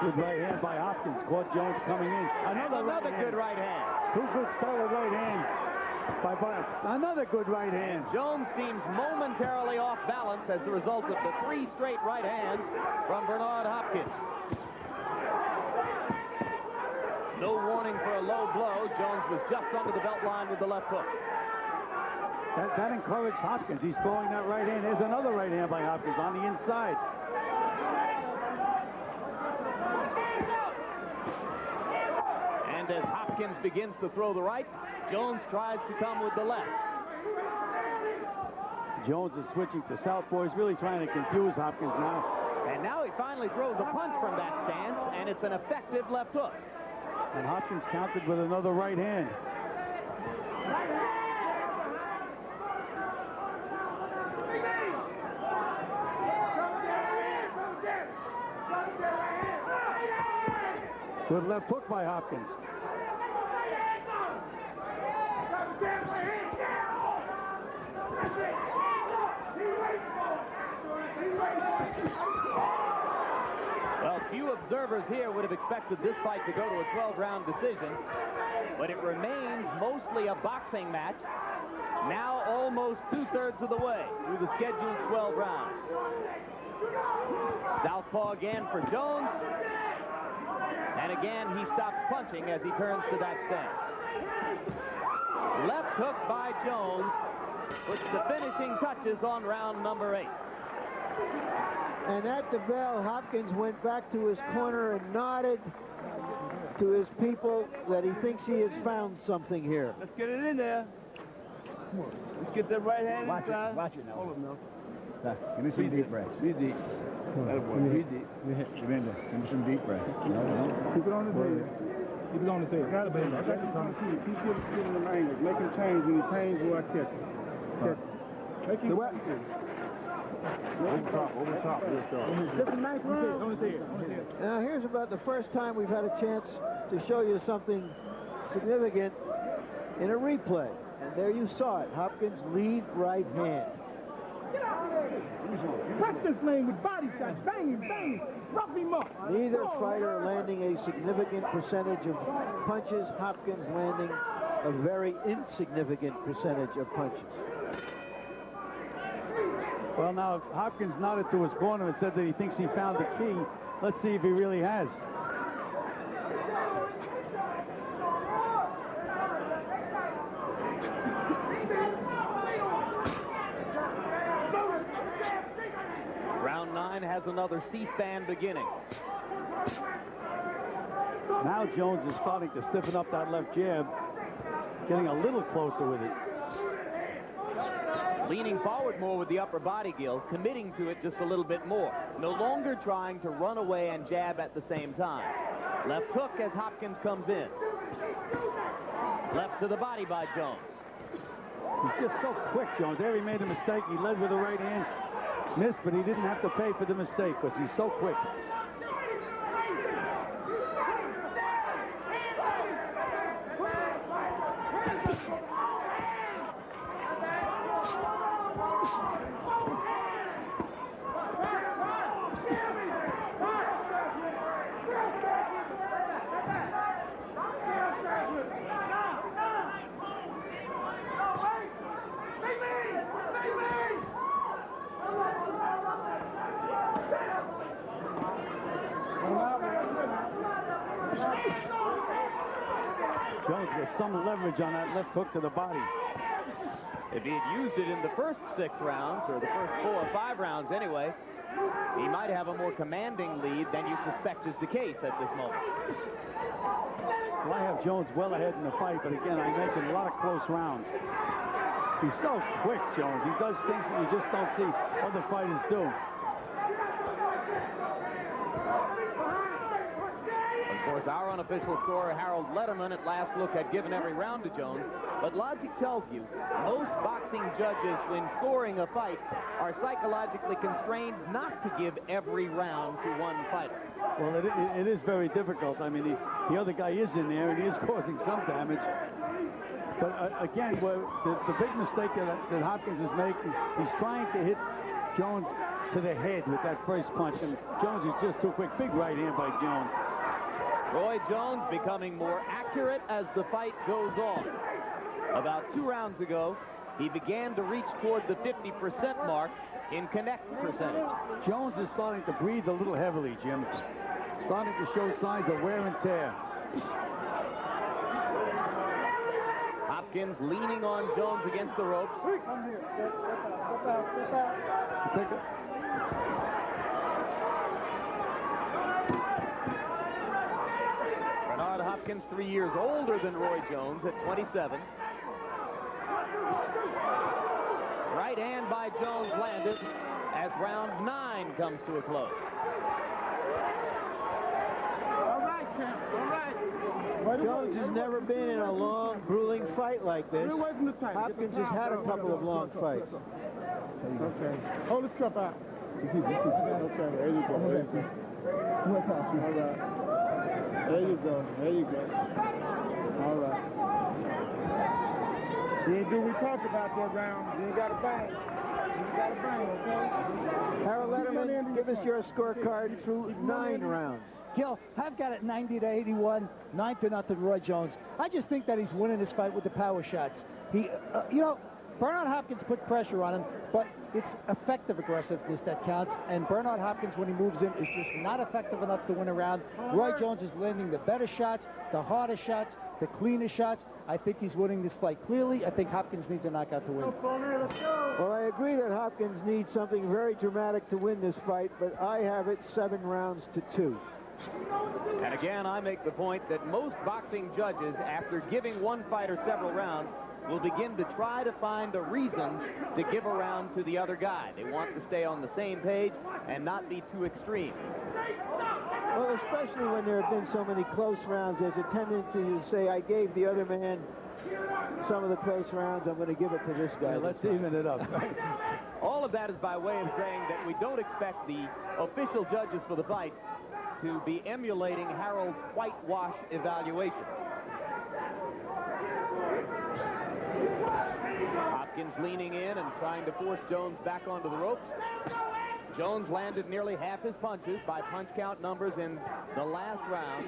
Good right hand by Hopkins. Caught Jones coming in. Another good right hand. 2 good solid right hands by Bowe. Another good right hand. Jones seems momentarily off balance as the result of the 3 straight right hands from Bernard Hopkins. No warning for a low blow. Jones was just under the belt line with the left hook. That encouraged Hopkins. He's throwing that right hand. There's another right hand by Hopkins on the inside. And as Hopkins begins to throw the right, Jones tries to come with the left. Jones is switching to southpaw. He's really trying to confuse Hopkins now. And now he finally throws a punch from that stance, and it's an effective left hook. And Hopkins countered with another right hand. Good left hook by Hopkins. Well, few observers here would have expected this fight to go to a 12-round decision, but it remains mostly a boxing match, now almost 2/3 of the way through the scheduled 12 rounds. Southpaw again for Jones, and again he stops punching as he turns to that stance. Left hook by Jones puts the finishing touches on round number 8. And at the bell, Hopkins went back to his corner and nodded to his people that he thinks he has found something here. Let's get it in there. Let's get that right hand inside. Watch it now. Hold him now. Give me some deep breaths. Be deep. Be deep. Give me some deep breaths. Keep it on the table. Keep it on the table. Got it, baby. I got this on the table. Keep giving him angles. Make him change when he changes where I catch him. Make him over the top. Just a nice round. Now, here's about the first time we've had a chance to show you something significant in a replay. And there you saw it. Hopkins' lead right hand. Touch this lane with body shots. Bang him. Rough him up. Neither fighter landing a significant percentage of punches. Hopkins landing a very insignificant percentage of punches. Well, now, Hopkins nodded to his corner and said that he thinks he found the key. Let's see if he really has. has another C-SPAN beginning. Now Jones is starting to stiffen up that left jab, getting a little closer with it. Leaning forward more with the upper body, Gil, committing to it just a little bit more. No longer trying to run away and jab at the same time. Left hook as Hopkins comes in. Left to the body by Jones. He's just so quick, Jones. There he made a mistake. He led with the right hand. Missed, but he didn't have to pay for the mistake because he's so quick. Jones gets some leverage on that left hook to the body. If he had used it in the first 6 rounds, or the first 4 or 5 rounds anyway, he might have a more commanding lead than you suspect is the case at this moment. Well, I have Jones well ahead in the fight, but again, I mentioned a lot of close rounds. He's so quick, Jones. He does things that you just don't see other fighters do. Of course, our unofficial scorer, Harold Letterman, at last look had given every round to Jones. But logic tells you most boxing judges, when scoring a fight, are psychologically constrained not to give every round to one fighter. Well, it is very difficult. I mean, the other guy is in there, and he is causing some damage. But again, the big mistake that Hopkins is making, he's trying to hit Jones to the head with that first punch, and Jones is just too quick. Big right hand by Jones. Roy Jones becoming more accurate as the fight goes on. About 2 rounds ago, he began to reach toward the 50% mark in connect percentage. Jones is starting to breathe a little heavily, Jim. Starting to show signs of wear and tear. Hopkins leaning on Jones against the ropes. Come here. Step out. Bernard Hopkins, 3 years older than Roy Jones at 27. Right hand by Jones landed as round 9 comes to a close. All right, champ. All right. Jones has never been in a long, grueling fight like this. Hopkins has had a couple of long fights. Okay. Hold this cup out. Okay, there you go. There you go. All right. There you go. There you go. All right. You ain't do we talked about that round. You ain't got to bang. You got to bang, okay? Harold Letterman, give us your scorecard through 9 rounds. Gil, I've got it 90-81, 9-0 Roy Jones. I just think that he's winning this fight with the power shots. He, Bernard Hopkins put pressure on him, but it's effective aggressiveness that counts. And Bernard Hopkins, when he moves in, is just not effective enough to win a round. Roy Jones is landing the better shots, the harder shots, the cleaner shots. I think he's winning this fight clearly. I think Hopkins needs a knockout to win. Well, I agree that Hopkins needs something very dramatic to win this fight, but I have it 7 rounds to 2. And again, I make the point that most boxing judges, after giving one fighter several rounds, will begin to try to find a reason to give a round to the other guy. They want to stay on the same page and not be too extreme. Well, especially when there have been so many close rounds, there's a tendency to say, I gave the other man some of the close rounds, I'm going to give it to this guy. Yeah, let's even it up. All of that is by way of saying that we don't expect the official judges for the fight to be emulating Harold's whitewash evaluation. Hopkins leaning in and trying to force Jones back onto the ropes. Jones landed nearly half his punches by punch count numbers in the last round.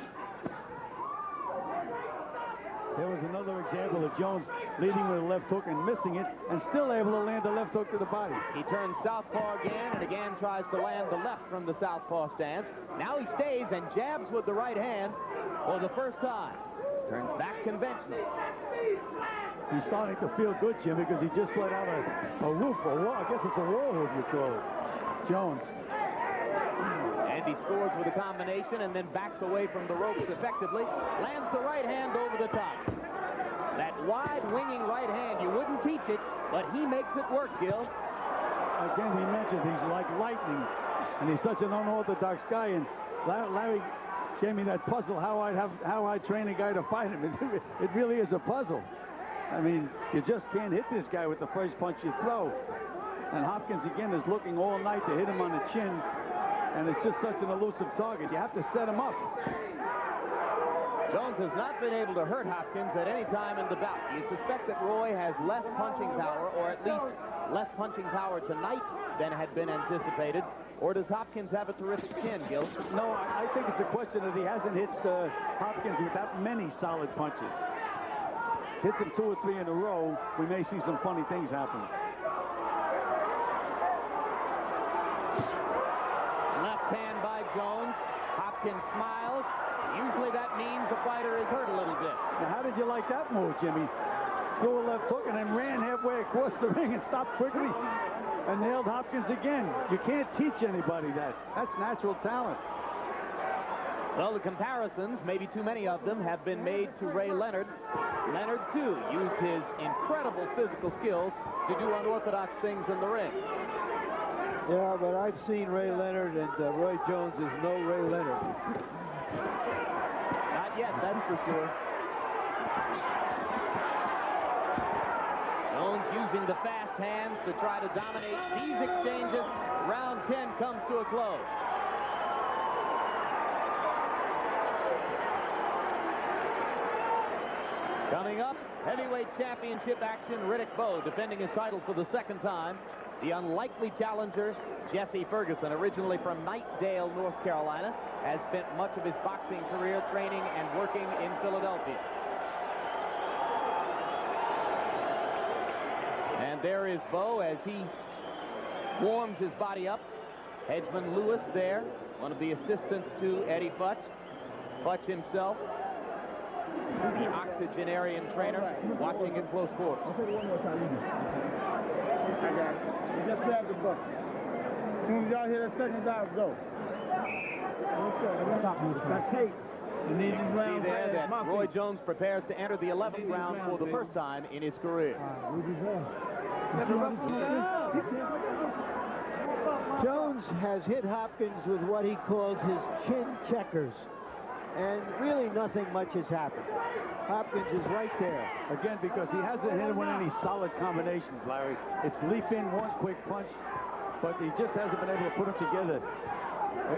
There was another example of Jones leading with a left hook and missing it, and still able to land a left hook to the body. He turns southpaw again and again tries to land the left from the southpaw stance. Now he stays and jabs with the right hand for the first time. Turns back conventional. He's starting to feel good, Jim, because he just let out a whoop, a wall. I guess it's a wall whoop you call it. Jones. He scores with a combination and then backs away from the ropes effectively. Lands the right hand over the top. That wide winging right hand, you wouldn't teach it, but he makes it work, Gil. Again, he mentioned he's like lightning, and he's such an unorthodox guy. And Larry gave me that puzzle how I train a guy to fight him. It really is a puzzle. I mean, you just can't hit this guy with the first punch you throw. And Hopkins, again, is looking all night to hit him on the chin, and it's just such an elusive target. You have to set him up. Jones has not been able to hurt Hopkins at any time in the bout. You suspect that Roy has less punching power, or at least less punching power tonight than had been anticipated. Or does Hopkins have a terrific chin, Gil? No, I think it's a question that he hasn't hit Hopkins with that many solid punches. Hits him 2 or 3 in a row, we may see some funny things happen. Left hand by Jones. Hopkins smiles. Usually that means the fighter is hurt a little bit. Now, how did you like that move, Jimmy? Threw a left hook and then ran halfway across the ring and stopped quickly and nailed Hopkins again. You can't teach anybody that. That's natural talent. Well, the comparisons, maybe too many of them, have been made to Ray Leonard. Leonard, too, used his incredible physical skills to do unorthodox things in the ring. Yeah, but I've seen Ray Leonard, and Roy Jones is no Ray Leonard. Not yet, that's for sure. Jones using the fast hands to try to dominate these exchanges. Round 10 comes to a close. Coming up, heavyweight championship action. Riddick Bowe defending his title for the second time. The unlikely challenger, Jesse Ferguson, originally from Knightdale, North Carolina, has spent much of his boxing career training and working in Philadelphia. And there is Bowe as he warms his body up. Hedgeman Lewis there, one of the assistants to Eddie Futch. Futch himself, the octogenarian trainer, watching it close quarters. One more time. I got it. You just grab the bucket. As soon as y'all hear that second dive, go. Okay. You need these rounds. See there that Roy Jones prepares to enter the 11th round for the first time in his career. Jones has hit Hopkins with what he calls his chin checkers. And really nothing much has happened. Hopkins is right there. Again, because he hasn't hit him with any solid combinations, Larry. It's leap in, one quick punch, but he just hasn't been able to put them together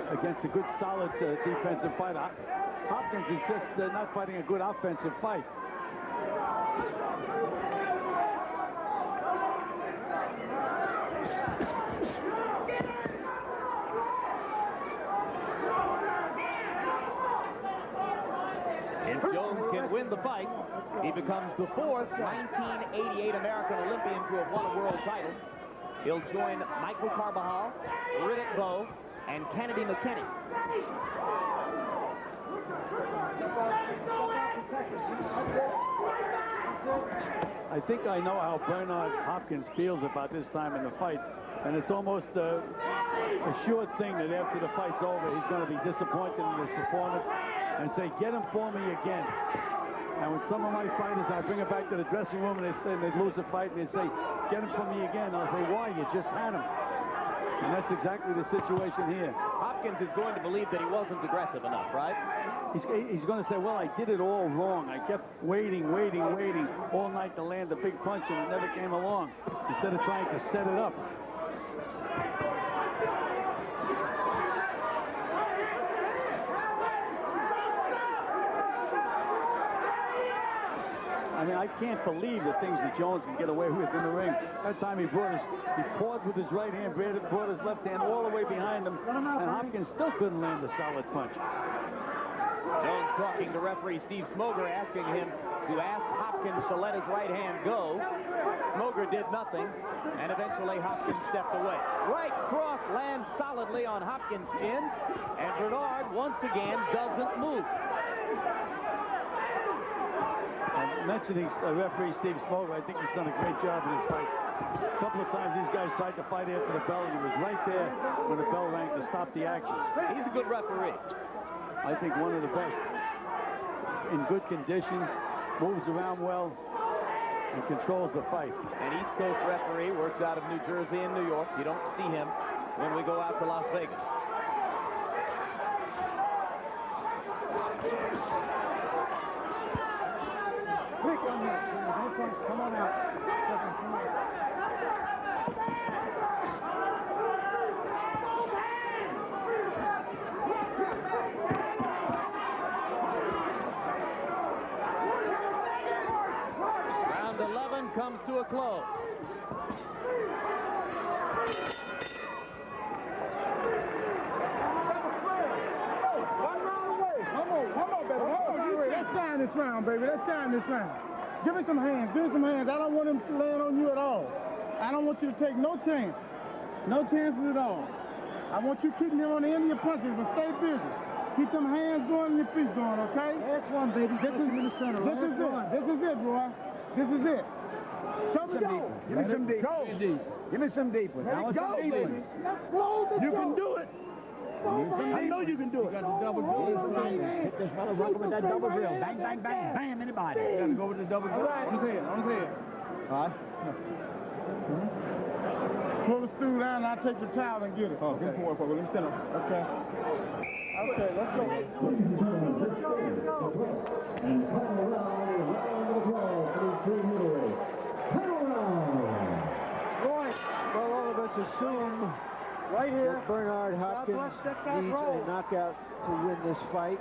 against a good, solid defensive fighter. Hopkins is just not fighting a good offensive fight. If Jones can win the fight, he becomes the 4th 1988 American Olympian to have won a world title. He'll join Michael Carbajal, Riddick Bowe, and Kennedy McKinney. I think I know how Bernard Hopkins feels about this time in the fight, and it's almost a sure thing that after the fight's over, he's going to be disappointed in his performance and say, get him for me again. And when some of my fighters, I bring it back to the dressing room and they'd lose the fight and they'd say, get him for me again. I'll say, why? You just had him. And that's exactly the situation here. Hopkins is going to believe that he wasn't aggressive enough, right? He's going to say, well, I did it all wrong. I kept waiting all night to land a big punch and it never came along, instead of trying to set it up. I mean, I can't believe the things that Jones can get away with in the ring. That time he paused with his right hand, brought his left hand all the way behind him, and Hopkins still couldn't land a solid punch. Jones talking to referee Steve Smoger, asking him to ask Hopkins to let his right hand go. Smoger did nothing, and eventually Hopkins stepped away. Right cross lands solidly on Hopkins' chin, and Bernard once again doesn't move. And mentioning referee Steve Smoger, I think he's done a great job in this fight. A couple of times these guys tried to fight after the bell, and he was right there when the bell rang to stop the action. He's a good referee. I think one of the best. In good condition, moves around well, and controls the fight. An East Coast referee, works out of New Jersey and New York. You don't see him when we go out to Las Vegas. Quick on that. Come on out. Round 11 comes to a close. Let's sign this round, baby. Let's sign this round. Give me some hands. Give me some hands. I don't want him to land on you at all. I don't want you to take no chance. No chances at all. I want you keeping him on the end of your punches, but stay busy. Keep them hands going and your feet going, okay? Last one, baby. This is it. This is it, boy. This is it. Show me go. Give me some deep. Give me some deep. Let it go, baby. You can do it. I know you can do it. You got the double drill. Hit this fellow rocking with that double drill. Bang, bang, bang, bam, in the body. You got to go with the double drill. On his head, on his head. All right. Pull the stool down and I'll take your towel and get it. Oh, good for it. Let me stand up. Okay. Okay, let's go. And final round is round of applause for these two middleweights. Final round. Right. Well, all of us assume Right here. that Bernard Hopkins needs a knockout to win this fight.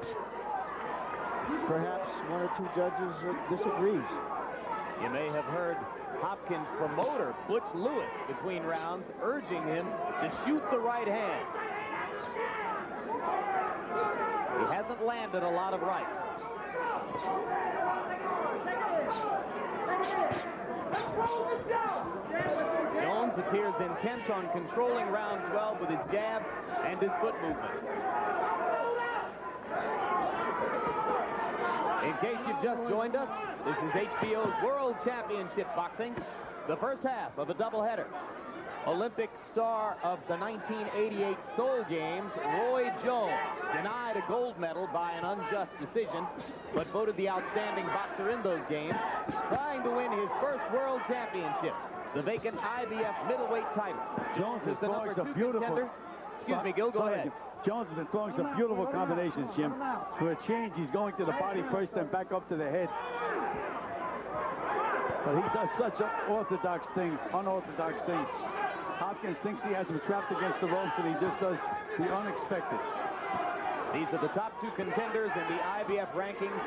Perhaps one or two judges disagrees. You may have heard Hopkins' promoter, Butch Lewis, between rounds, urging him to shoot the right hand. He hasn't landed a lot of rights. Jones appears intent on controlling round 12 with his jab and his foot movement. In case you've just joined us, this is HBO's World Championship Boxing, the first half of a doubleheader. Olympic star of the 1988 Seoul Games, Roy Jones, denied a gold medal by an unjust decision, but voted the outstanding boxer in those games, trying to win his first world championship, the vacant IBF middleweight title. Jones is the number 2 contender. Excuse me, Gil, go ahead. Jones has been throwing some beautiful combinations, Jim. For a change, he's going to the body first, then back up to the head. But he does such an unorthodox thing. Hopkins thinks he has him trapped against the ropes, and he just does the unexpected. These are the top 2 contenders in the IBF rankings.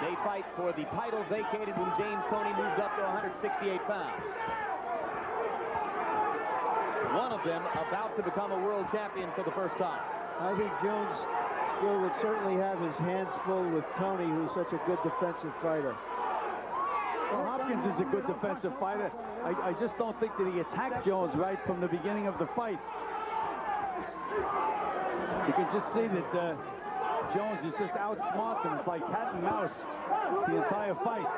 They fight for the title vacated when James Toney moved up to 168 pounds. One of them about to become a world champion for the first time. I think Jones would certainly have his hands full with Toney, who's such a good defensive fighter. Well, Hopkins is a good defensive fighter. I just don't think that he attacked Jones right from the beginning of the fight. You can just see that Jones is just outsmarts him. It's like cat and mouse the entire fight.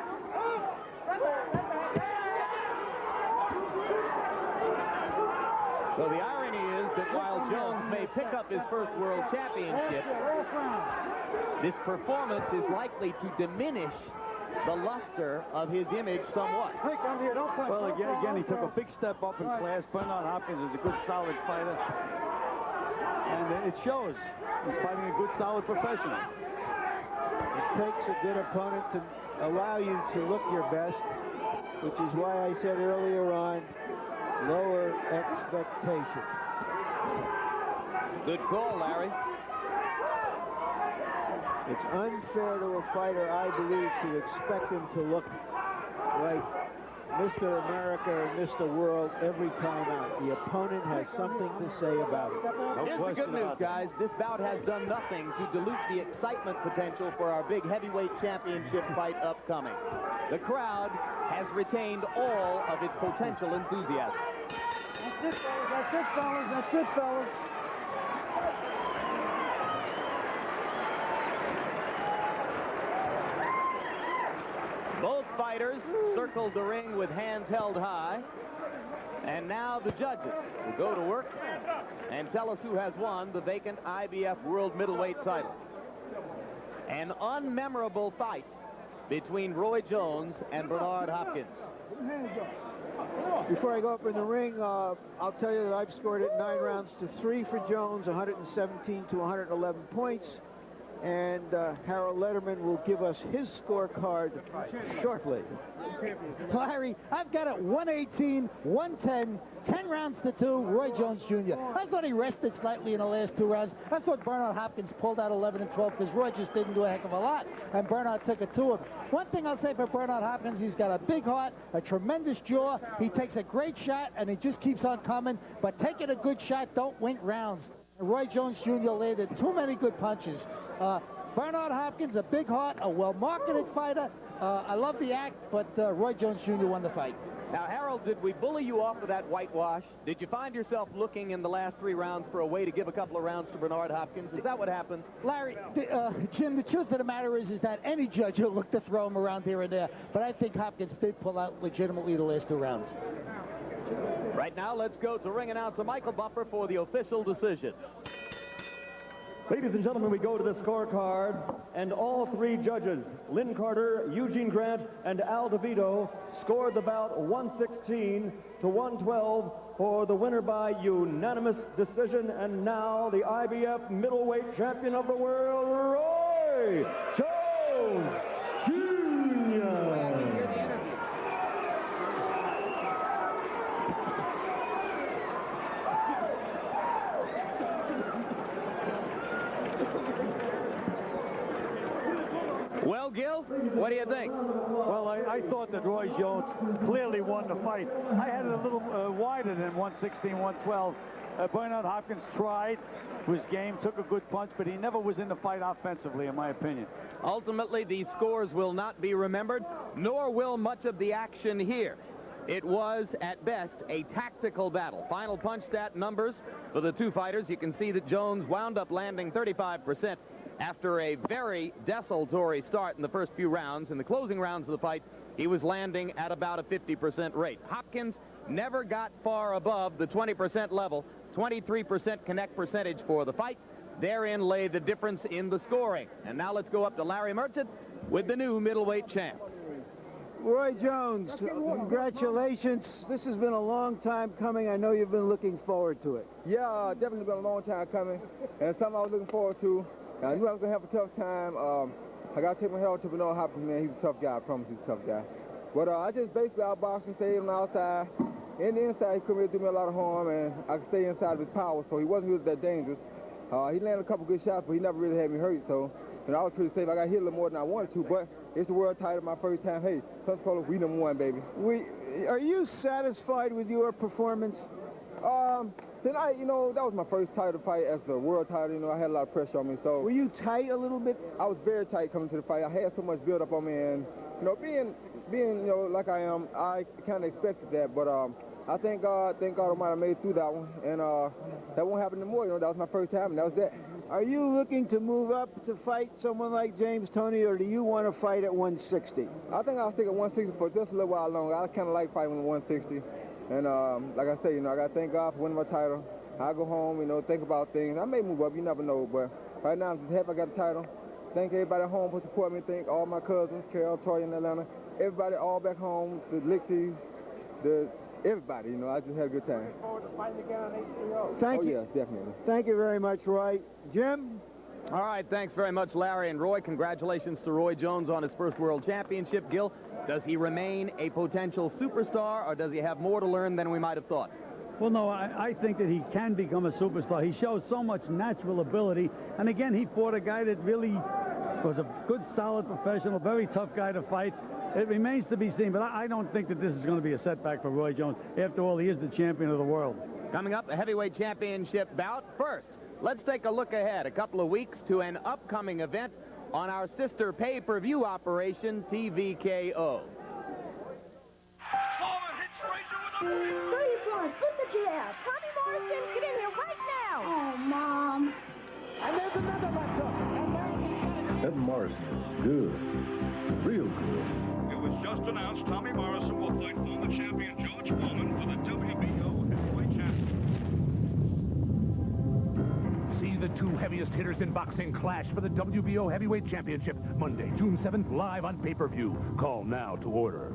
So the irony is that while Jones may pick up his first world championship, this performance is likely to diminish the luster of his image somewhat. Well, again, he took a big step up in class. Bernard Hopkins is a good, solid fighter. And it shows. He's fighting a good, solid professional. It takes a good opponent to allow you to look your best, which is why I said earlier on, lower expectations. Good call, Larry. It's unfair to a fighter, I believe, to expect him to look like Mr. America or Mr. World every time out. The opponent has something to say about it. Here's the good news, guys. This bout has done nothing to dilute the excitement potential for our big heavyweight championship fight upcoming. The crowd has retained all of its potential enthusiasm. That's it, fellas. That's it, fellas. That's it, fellas. Both fighters circled the ring with hands held high. And now the judges will go to work and tell us who has won the vacant IBF World Middleweight title. An unmemorable fight between Roy Jones and Bernard Hopkins. Before I go up in the ring, I'll tell you that I've scored it 9 rounds to 3 for Jones, 117 to 111 points. And Harold Letterman will give us his scorecard shortly. Larry, I've got it 118, 110, 10 rounds to 2, Roy Jones Jr. I thought he rested slightly in the last 2 rounds. I thought Bernard Hopkins pulled out 11 and 12 because Roy just didn't do a heck of a lot, and Bernard took it to him. One thing I'll say for Bernard Hopkins, he's got a big heart, a tremendous jaw. He takes a great shot, and he just keeps on coming. But taking a good shot don't win rounds. Roy Jones Jr. landed too many good punches. Bernard Hopkins, a big heart, a well-marketed fighter. I love the act, but Roy Jones Jr. won the fight. Now, Harold, did we bully you off of that whitewash? Did you find yourself looking in the last 3 rounds for a way to give a couple of rounds to Bernard Hopkins? Is that what happened? Larry, Jim, the truth of the matter is that any judge will look to throw him around here and there, but I think Hopkins did pull out legitimately the last 2 rounds. Right now, let's go to ring announcer Michael Buffer for the official decision. Ladies and gentlemen, we go to the scorecards, and all 3 judges, Lynn Carter, Eugene Grant, and Al DeVito, scored the bout 116 to 112 for the winner by unanimous decision. And now the IBF middleweight champion of the world, Roy Jones Jr. Well, Gil, what do you think? Well, I thought that Roy Jones clearly won the fight. I had it a little wider than 116, 112. Bernard Hopkins tried, was game, took a good punch, but he never was in the fight offensively, in my opinion. Ultimately, these scores will not be remembered, nor will much of the action here. It was, at best, a tactical battle. Final punch stat numbers for the 2 fighters. You can see that Jones wound up landing 35%. After a very desultory start in the first few rounds. In the closing rounds of the fight, he was landing at about a 50% rate. Hopkins never got far above the 20% level, 23% connect percentage for the fight. Therein lay the difference in the scoring. And now let's go up to Larry Mercer with the new middleweight champ. Roy Jones, congratulations. This has been a long time coming. I know you've been looking forward to it. Yeah, definitely been a long time coming, and something I was looking forward to. I knew I was going to have a tough time. I got to take my hat to Bernard Hopkins, man. He's a tough guy. I promise he's a tough guy. But I just basically outboxed and stayed on the outside. In the inside, he couldn't really do me a lot of harm, and I could stay inside of his power, so he wasn't really that dangerous. He landed a couple good shots, but he never really had me hurt, so I was pretty safe. I got hit a little more than I wanted to, but it's the world title my first time. Hey, Pensacola, we #1, baby. Are you satisfied with your performance? Tonight, that was my first title fight as the world title. I had a lot of pressure on me. So were you tight a little bit? I was very tight coming to the fight. I had so much build up on me, and being like I am, I kind of expected that. But I thank God Almighty I made it through that one, and that won't happen anymore. That was my first time, and that was that. Are you looking to move up to fight someone like James Toney, or do you want to fight at 160? I think I'll stick at 160 for just a little while longer. I kind of like fighting at 160. And like I say, I got to thank God for winning my title. I go home, think about things. I may move up, you never know. But right now, I'm just happy I got the title. Thank everybody at home for supporting me. Thank all my cousins, Carol, Toya in Atlanta. Everybody all back home, the Lixies, everybody, I just had a good time. Looking forward to fighting again on HBO. Thank you. Yes, definitely. Thank you very much, Roy. Jim? All right, thanks very much, Larry and Roy. Congratulations to Roy Jones on his first world championship. Gil, does he remain a potential superstar, or does he have more to learn than we might have thought? Well, no, I think that he can become a superstar. He shows so much natural ability. And again, he fought a guy that really was a good, solid professional, very tough guy to fight. It remains to be seen, but I don't think that this is going to be a setback for Roy Jones. After all, he is the champion of the world. Coming up, a heavyweight championship bout. First, let's take a look ahead a couple of weeks to an upcoming event on our sister pay-per-view operation, TVKO. Flip the jab. Tommy Morrison, get in here right now. Oh, Mom. And there's another left hook. Ed Morrison is good. Real good. It was just announced Tommy Morrison will fight former champion George Foreman for the WBO the two heaviest hitters in boxing clash for the WBO Heavyweight Championship, Monday, June 7th, live on pay-per-view. Call now to order.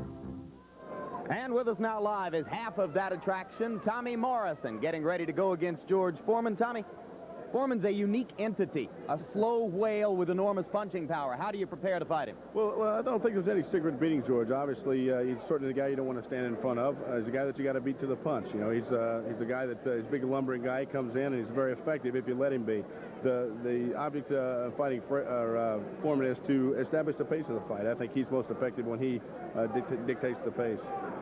And with us now live is half of that attraction, Tommy Morrison, getting ready to go against George Foreman. Tommy, Foreman's a unique entity, a slow whale with enormous punching power. How do you prepare to fight him? Well, I don't think there's any secret beating George. Obviously, he's certainly the guy you don't want to stand in front of. He's a guy that you got to beat to the punch. You know, he's a guy that he's a big lumbering guy. He comes in and he's very effective if you let him be. The object of fighting Foreman is to establish the pace of the fight. I think he's most effective when he dictates the pace.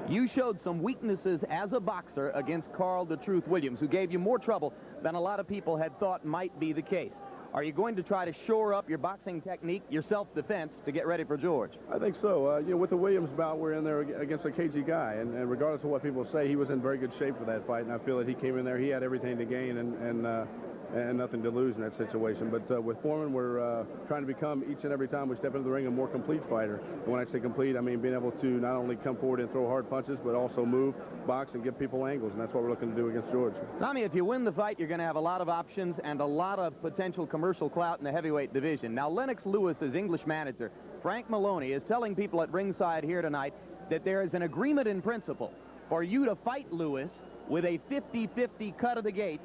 You showed some weaknesses as a boxer against Carl the Truth Williams, who gave you more trouble than a lot of people had thought might be the case. Are you going to try to shore up your boxing technique, your self-defense, to get ready for George? I think so. You know, with the Williams bout, we're in there against a cagey guy, and regardless of what people say, he was in very good shape for that fight, and I feel that he came in there, he had everything to gain and nothing to lose in that situation. But with Foreman, we're trying to become, each and every time we step into the ring, a more complete fighter. And when I say complete, I mean being able to not only come forward and throw hard punches, but also move, box, and give people angles, and that's what we're looking to do against George. Tommy, if you win the fight, you're going to have a lot of options and a lot of potential commercial clout in the heavyweight division. Now, Lennox Lewis's English manager, Frank Maloney, is telling people at ringside here tonight that there is an agreement in principle for you to fight Lewis with a 50-50 cut of the gate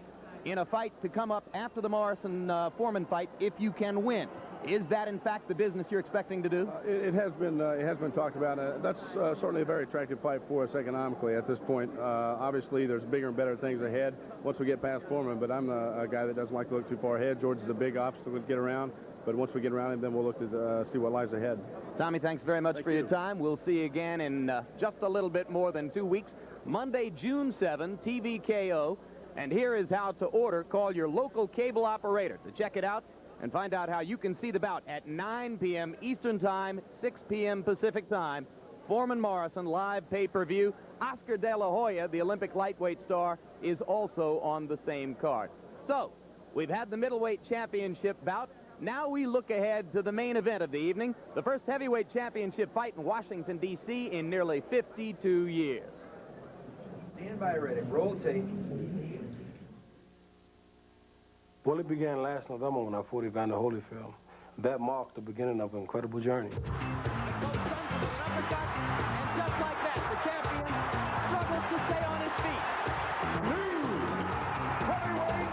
in a fight to come up after the Morrison-Foreman fight if you can win. Is that, in fact, the business you're expecting to do? It has been talked about. That's certainly a very attractive fight for us economically at this point. Obviously, there's bigger and better things ahead once we get past Foreman, but I'm a guy that doesn't like to look too far ahead. George is a big obstacle to get around, but once we get around him, then we'll look to see what lies ahead. Tommy, thanks very much for your time. We'll see you again in just a little bit more than 2 weeks. Monday, June 7, TVKO. And here is how to order. Call your local cable operator to check it out and find out how you can see the bout at 9 p.m. Eastern Time, 6 p.m. Pacific Time. Foreman Morrison, live pay-per-view. Oscar De La Hoya, the Olympic lightweight star, is also on the same card. So, we've had the middleweight championship bout. Now we look ahead to the main event of the evening, the first heavyweight championship fight in Washington, D.C. in nearly 52 years. Stand by, Riddick. Roll tape. Well, it began last November when I fought Evander Holyfield. That marked the beginning of an incredible journey. And just like that, the champion struggles to stay on his feet. New heavyweight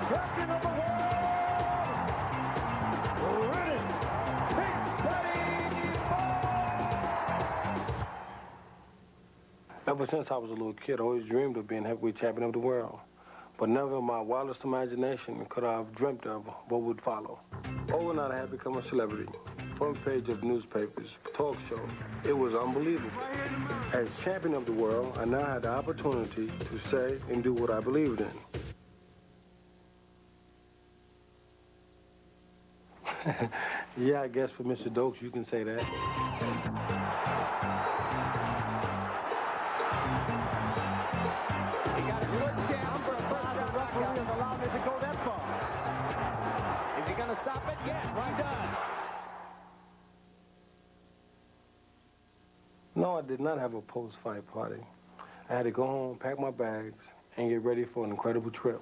champion of the world, Riddick Bowe. Ever since I was a little kid, I always dreamed of being heavyweight champion of the world. But never in my wildest imagination could I have dreamt of what would follow. Overnight, I had become a celebrity. Front page of newspapers, talk shows. It was unbelievable. As champion of the world, I now had the opportunity to say and do what I believed in. Yeah, I guess for Mr. Dokes, you can say that. Stop it? Yes, he does. No, I did not have a post-fight party. I had to go home, pack my bags, and get ready for an incredible trip.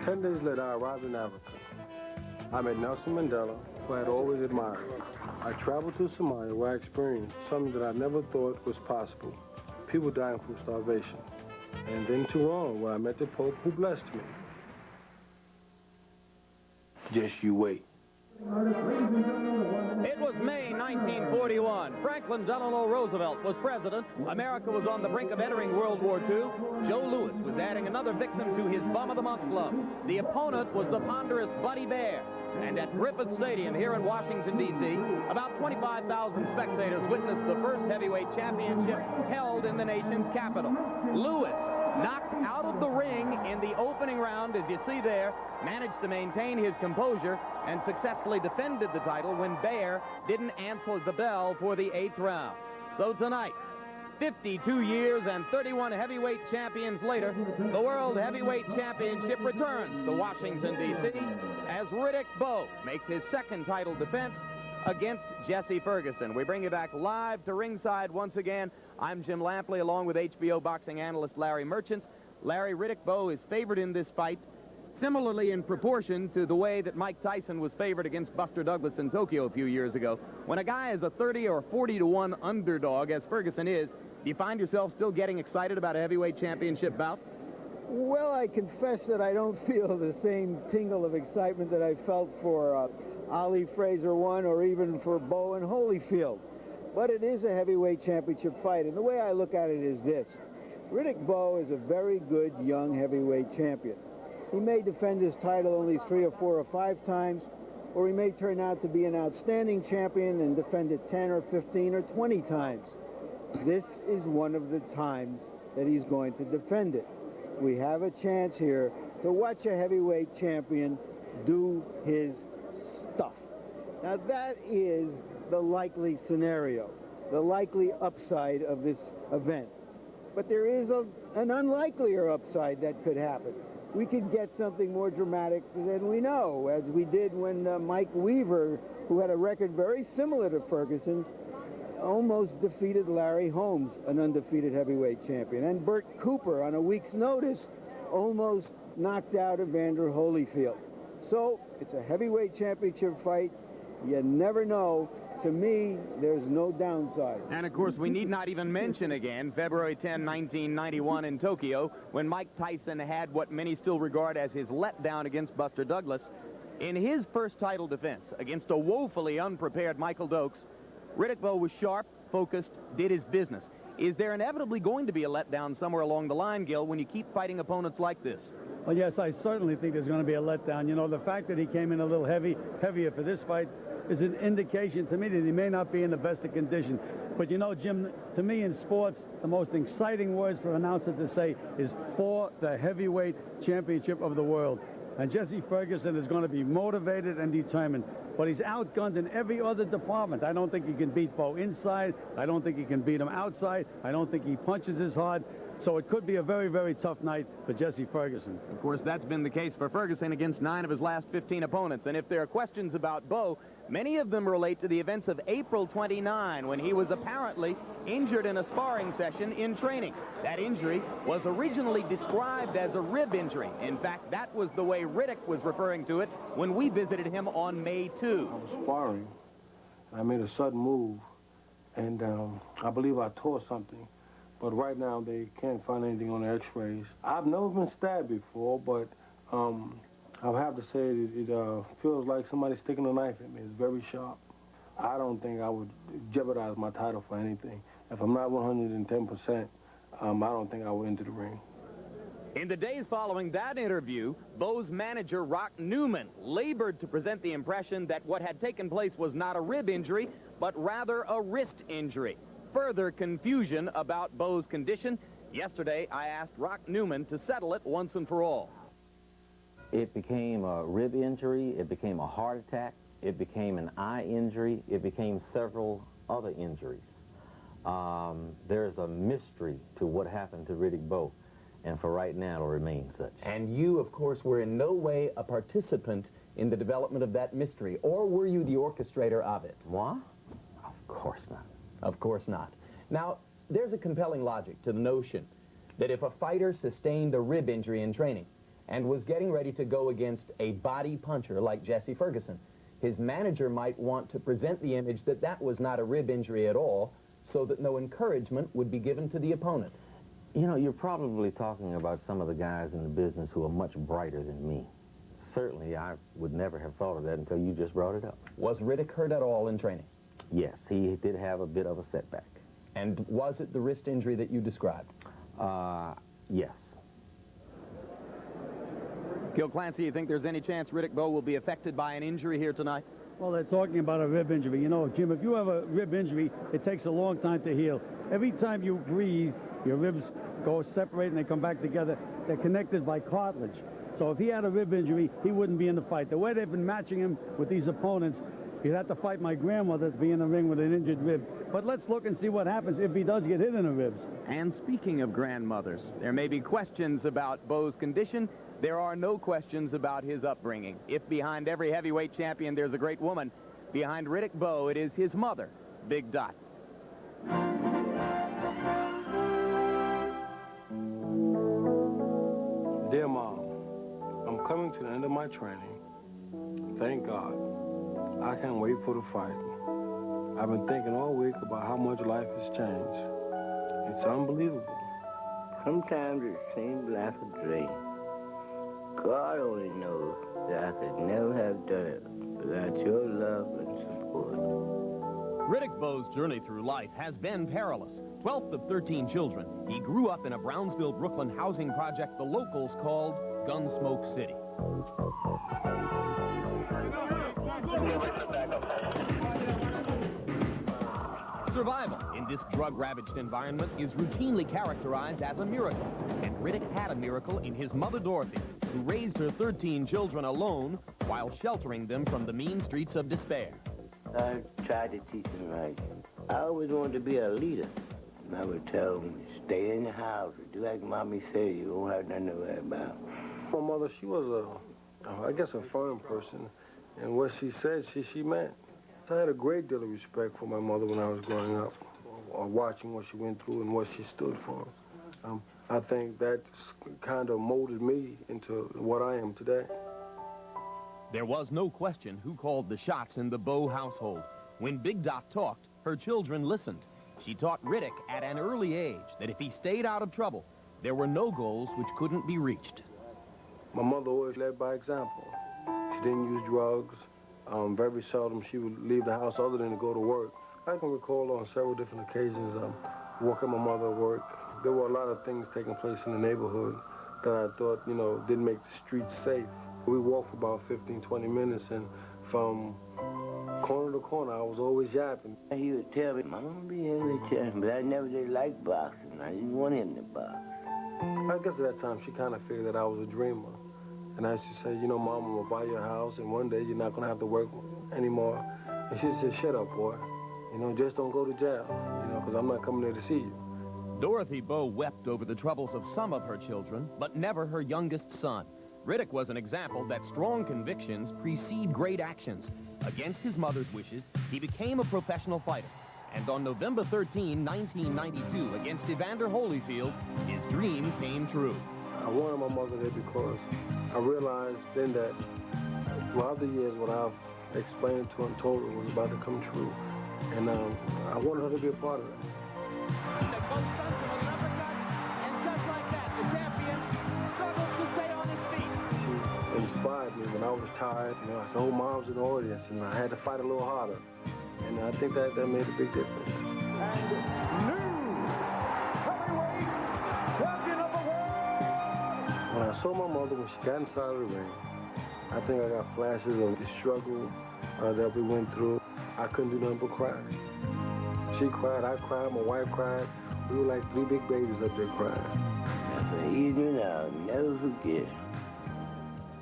10 days later, I arrived in Africa. I met Nelson Mandela, who I had always admired. I traveled to Somalia, where I experienced something that I never thought was possible. People dying from starvation. And then to Rome, where I met the Pope, who blessed me. Just you wait. It was May 1941. Franklin Delano Roosevelt was president. America was on the brink of entering World War II. Joe Louis was adding another victim to his Bum of the Month club. The opponent was the ponderous Buddy Bear. And at Griffith Stadium here in Washington, D.C., about 25,000 spectators witnessed the first heavyweight championship held in the nation's capital. Louis, knocked out of the ring in the opening round, as you see there, managed to maintain his composure and successfully defended the title when Bear didn't answer the bell for the 8th round. So tonight, 52 years and 31 heavyweight champions later, the World Heavyweight Championship returns to Washington, D.C. as Riddick Bowe makes his second title defense against Jesse Ferguson. We bring you back live to ringside once again. I'm Jim Lampley, along with HBO boxing analyst Larry Merchant. Larry, Riddick Bowe is favored in this fight Similarly in proportion to the way that Mike Tyson was favored against Buster Douglas in Tokyo a few years ago, when a guy is a 30 or 40-to-1 underdog, as Ferguson is, do you find yourself still getting excited about a heavyweight championship bout? Well, I confess that I don't feel the same tingle of excitement that I felt for Ali Fraser 1 or even for Bowe and Holyfield. But it is a heavyweight championship fight, and the way I look at it is this. Riddick Bowe is a very good young heavyweight champion. He may defend his title only 3 or 4 or 5 times, or he may turn out to be an outstanding champion and defend it 10 or 15 or 20 times. This is one of the times that he's going to defend it. We have a chance here to watch a heavyweight champion do his stuff. Now that is the likely scenario, the likely upside of this event. But there is an unlikelier upside that could happen. We could get something more dramatic than we know, as we did when Mike Weaver, who had a record very similar to Ferguson, almost defeated Larry Holmes, an undefeated heavyweight champion. And Bert Cooper, on a week's notice, almost knocked out Evander Holyfield. So it's a heavyweight championship fight. You never know. To me, there's no downside. And, of course, we need not even mention again February 10, 1991 in Tokyo, when Mike Tyson had what many still regard as his letdown against Buster Douglas. In his first title defense against a woefully unprepared Michael Dokes, Riddick Bowe was sharp, focused, did his business. Is there inevitably going to be a letdown somewhere along the line, Gil, when you keep fighting opponents like this? Well, yes, I certainly think there's going to be a letdown. You know, the fact that he came in a little heavier for this fight is an indication to me that he may not be in the best of condition. But, you know, Jim, to me in sports, the most exciting words for an announcer to say is for the heavyweight championship of the world. And Jesse Ferguson is going to be motivated and determined. But he's outgunned in every other department. I don't think he can beat Bowe inside. I don't think he can beat him outside. I don't think he punches as hard. So it could be a very, very tough night for Jesse Ferguson. Of course, that's been the case for Ferguson against 9 of his last 15 opponents. And if there are questions about Bowe, many of them relate to the events of April 29, when he was apparently injured in a sparring session in training. That injury was originally described as a rib injury. In fact, that was the way Riddick was referring to it when we visited him on May 2. I was sparring. I made a sudden move, and I believe I tore something. But right now, they can't find anything on the x-rays. I've never been stabbed before, but I have to say it feels like somebody's sticking a knife at me. It's very sharp. I don't think I would jeopardize my title for anything. If I'm not 110%, I don't think I would enter the ring. In the days following that interview, Bowe's manager, Rock Newman, labored to present the impression that what had taken place was not a rib injury, but rather a wrist injury. Further confusion about Bowe's condition. Yesterday, I asked Rock Newman to settle it once and for all. It became a rib injury, it became a heart attack, it became an eye injury, it became several other injuries. There's a mystery to what happened to Riddick Bowe, and for right now it'll remain such. And you, of course, were in no way a participant in the development of that mystery, or were you the orchestrator of it? What? Of course not. Of course not. Now, there's a compelling logic to the notion that if a fighter sustained a rib injury in training and was getting ready to go against a body puncher like Jesse Ferguson, his manager might want to present the image that that was not a rib injury at all, so that no encouragement would be given to the opponent. You know, you're probably talking about some of the guys in the business who are much brighter than me. Certainly, I would never have thought of that until you just brought it up. Was Riddick hurt at all in training? Yes, he did have a bit of a setback. And was it the wrist injury that you described? Yes. Gil Clancy, you think there's any chance Riddick Bowe will be affected by an injury here tonight? Well, they're talking about a rib injury. You know, Jim, if you have a rib injury, it takes a long time to heal. Every time you breathe, your ribs go separate and they come back together. They're connected by cartilage. So if he had a rib injury, he wouldn't be in the fight. The way they've been matching him with these opponents, he'd have to fight my grandmother to be in the ring with an injured rib. But let's look and see what happens if he does get hit in the ribs. And speaking of grandmothers, there may be questions about Bowe's condition. There are no questions about his upbringing. If behind every heavyweight champion there's a great woman, behind Riddick Bowe it is his mother, Big Dot. Dear Mom, I'm coming coming to the end of my training. Thank God. I can't wait for the fight. I've been thinking all week about how much life has changed. It's unbelievable. Sometimes it seems like a dream. God only knows that I could never have done it without your love and support. Riddick Bowe's journey through life has been perilous. 12th of 13 children, he grew up in a Brownsville, Brooklyn housing project the locals called Gunsmoke City. Survival in this drug-ravaged environment is routinely characterized as a miracle. And Riddick had a miracle in his mother, Dorothy, who raised her 13 children alone while sheltering them from the mean streets of despair. I tried to teach them right. I always wanted to be a leader. And I would tell them, stay in the house, do like Mommy said, you won't have nothing to worry about. My mother, she was I guess a firm person. And what she said, she meant. I had a great deal of respect for my mother when I was growing up, or watching what she went through and what she stood for. I think that kind of molded me into what I am today. There was no question who called the shots in the Bowe household. When Big Doc talked, her children listened. She taught Riddick at an early age that if he stayed out of trouble, there were no goals which couldn't be reached. My mother always led by example. She didn't use drugs. Very seldom she would leave the house other than to go to work. I can recall on several different occasions walking my mother at work. There were a lot of things taking place in the neighborhood that I thought, didn't make the streets safe. We walked for about 15, 20 minutes, and from corner to corner, I was always yapping. He would tell me, Mama be able to tell him, but I never did like boxing. I didn't want him to box. I guess at that time, she kind of figured that I was a dreamer. And I used to say, Mom, I'm going to buy you a house, and one day you're not going to have to work anymore. And she said, shut up, boy. Just don't go to jail, because I'm not coming there to see you. Dorothy Bowe wept over the troubles of some of her children, but never her youngest son. Riddick was an example that strong convictions precede great actions. Against his mother's wishes, he became a professional fighter. And on November 13, 1992, against Evander Holyfield, his dream came true. I wanted my mother there because I realized then that throughout the years what I've explained to her and told her was about to come true. And I wanted her to be a part of it. And just like that, the champion struggles to stay on his feet. She inspired me when I was tired. I said, oh, Mom's in the audience, and I had to fight a little harder. And I think that made a big difference. And new heavyweight champion of the world! When I saw my mother when she got inside of the ring, I think I got flashes of the struggle that we went through. I couldn't do nothing but cry. She cried, I cried, my wife cried. We were like three big babies up there crying. That's an evening I'll never forget.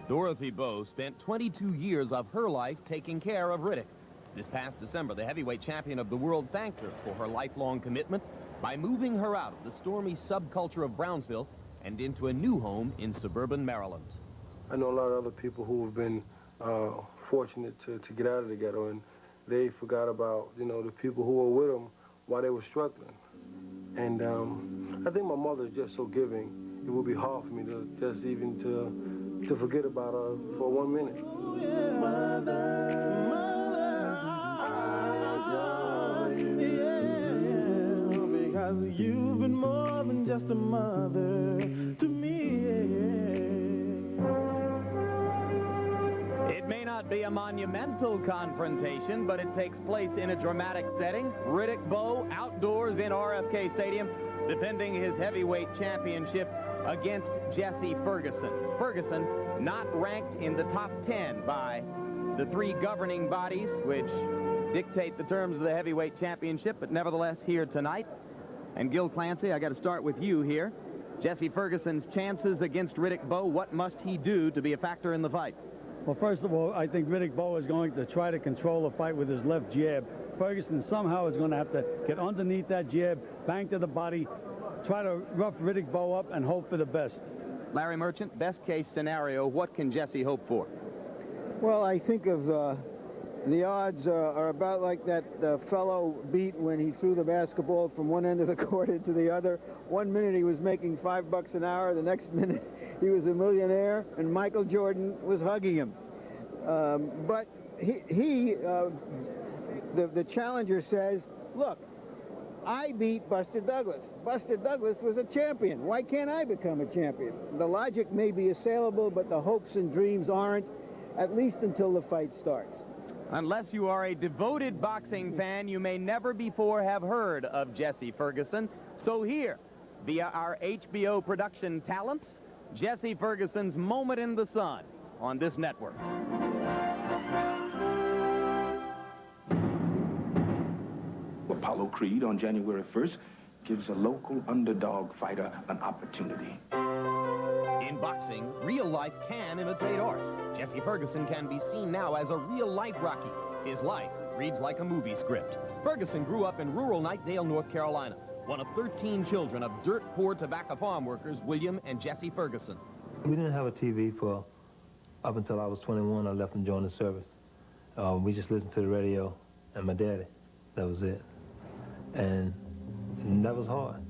Dorothy Bowe spent 22 years of her life taking care of Riddick. This past December, the heavyweight champion of the world thanked her for her lifelong commitment by moving her out of the stormy subculture of Brownsville and into a new home in suburban Maryland. I know a lot of other people who have been fortunate to get out of the ghetto, and they forgot about, the people who were with them while they were struggling. And I think my mother is just so giving, it would be hard for me to just even to forget about her for 1 minute. Because you've been more than just a mother to me. It may not be a monumental confrontation, but it takes place in a dramatic setting. Riddick Bowe outdoors in RFK Stadium, defending his heavyweight championship against Jesse Ferguson. Ferguson not ranked in the top 10 by the three governing bodies which dictate the terms of the heavyweight championship, but nevertheless here tonight. And Gil Clancy, I got to start with you here. Jesse Ferguson's chances against Riddick Bowe, what must he do to be a factor in the fight? Well, first of all, I think Riddick Bowe is going to try to control the fight with his left jab. Ferguson somehow is going to have to get underneath that jab, bang to the body, try to rough Riddick Bowe up and hope for the best. Larry Merchant, best case scenario, what can Jesse hope for? Well, I think of the odds are about like that fellow beat when he threw the basketball from one end of the court into the other. 1 minute he was making $5 an hour. The next minute he was a millionaire, and Michael Jordan was hugging him. But the challenger says, look, I beat Buster Douglas. Buster Douglas was a champion. Why can't I become a champion? The logic may be assailable, but the hopes and dreams aren't, at least until the fight starts. Unless you are a devoted boxing fan, you may never before have heard of Jesse Ferguson. So here, via our HBO production talents, Jesse Ferguson's Moment in the Sun on this network. Apollo Creed on January 1st gives a local underdog fighter an opportunity. In boxing, real life can imitate art. Jesse Ferguson can be seen now as a real-life Rocky. His life reads like a movie script. Ferguson grew up in rural Knightdale, North Carolina, one of 13 children of dirt-poor tobacco farm workers, William and Jesse Ferguson. We didn't have a TV up until I was 21. I left and joined the service. We just listened to the radio and my daddy. That was it. And that was hard.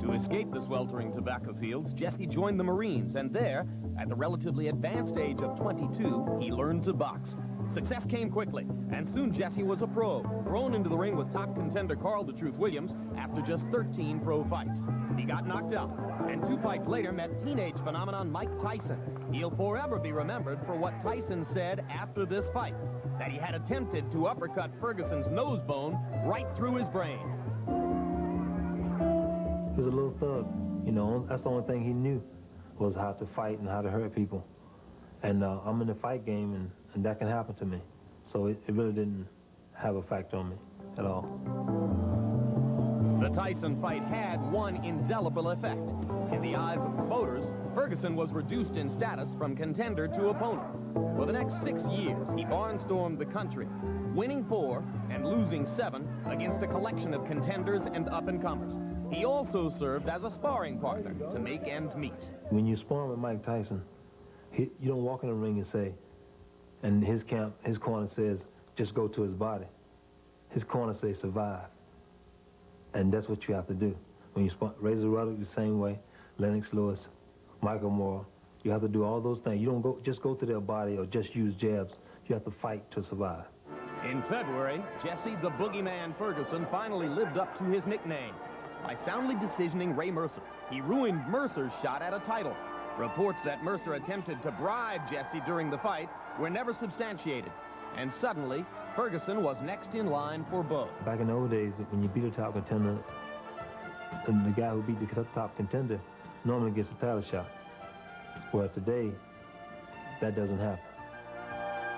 To escape the sweltering tobacco fields, Jesse joined the Marines, and there, at the relatively advanced age of 22, he learned to box. Success came quickly, and soon Jesse was a pro, thrown into the ring with top contender Carl the Truth Williams after just 13 pro fights. He got knocked out, and 2 fights later met teenage phenomenon Mike Tyson. He'll forever be remembered for what Tyson said after this fight, that he had attempted to uppercut Ferguson's nose bone right through his brain. He was a little thug, you know. That's the only thing he knew, was how to fight and how to hurt people. And I'm in the fight game, and that can happen to me. So it really didn't have a factor on me at all. The Tyson fight had one indelible effect. In the eyes of promoters, Ferguson was reduced in status from contender to opponent. For the next 6 years, he barnstormed the country, winning 4 and losing 7 against a collection of contenders and up-and-comers. He also served as a sparring partner to make ends meet. When you spar with Mike Tyson, you don't walk in the ring and say, and his corner says, just go to his body. His corner says, survive. And that's what you have to do. When you spar, Razor Ruddock the same way, Lennox Lewis, Michael Moore, you have to do all those things. You don't just go to their body or just use jabs. You have to fight to survive. In February, Jesse the Boogeyman Ferguson finally lived up to his nickname by soundly decisioning Ray Mercer. He ruined Mercer's shot at a title. Reports that Mercer attempted to bribe Jesse during the fight were never substantiated. And suddenly, Ferguson was next in line for Bowe. Back in the old days, when you beat a top contender, and the guy who beat the top contender normally gets a title shot. Well, today, that doesn't happen.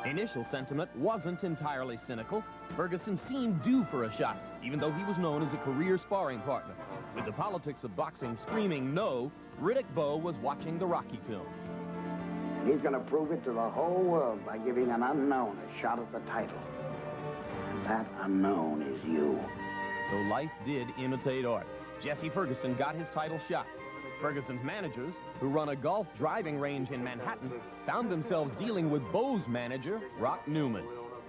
Initial sentiment wasn't entirely cynical. Ferguson seemed due for a shot, even though he was known as a career sparring partner. With the politics of boxing screaming no, Riddick Bowe was watching the Rocky film. He's going to prove it to the whole world by giving an unknown a shot at the title. And that unknown is you. So life did imitate art. Jesse Ferguson got his title shot. Ferguson's managers, who run a golf driving range in Manhattan, found themselves dealing with Bowe's manager, Rock Newman.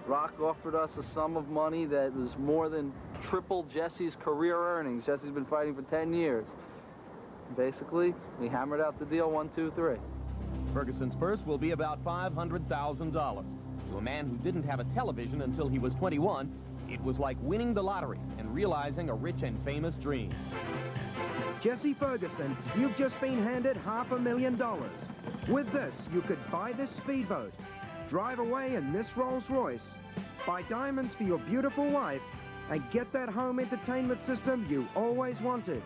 Rock offered us a sum of money that was more than triple Jesse's career earnings. Jesse's been fighting for 10 years. Basically, we hammered out the deal 1, 2, 3. Ferguson's purse will be about $500,000. To a man who didn't have a television until he was 21, it was like winning the lottery and realizing a rich and famous dream. Jesse Ferguson, you've just been handed $500,000. With this, you could buy this speedboat, drive away in this Rolls-Royce, buy diamonds for your beautiful wife, and get that home entertainment system you always wanted,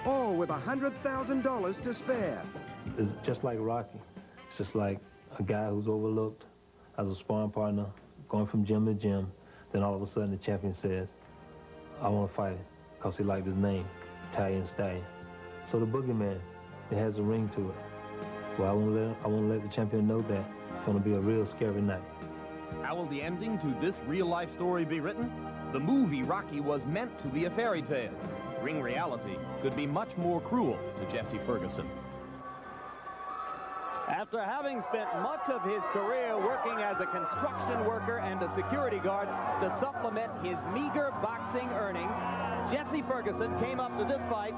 all with $100,000 to spare. It's just like Rocky. It's just like a guy who's overlooked as a sparring partner, going from gym to gym. Then all of a sudden the champion says, I want to fight him, because he liked his name, Italian Stallion. So the Boogeyman, it has a ring to it. Well, I want to let the champion know that it's going to be a real scary night. How will the ending to this real-life story be written? The movie Rocky was meant to be a fairy tale. Ring reality could be much more cruel to Jesse Ferguson. After having spent much of his career working as a construction worker and a security guard to supplement his meager boxing earnings, Jesse Ferguson came up to this fight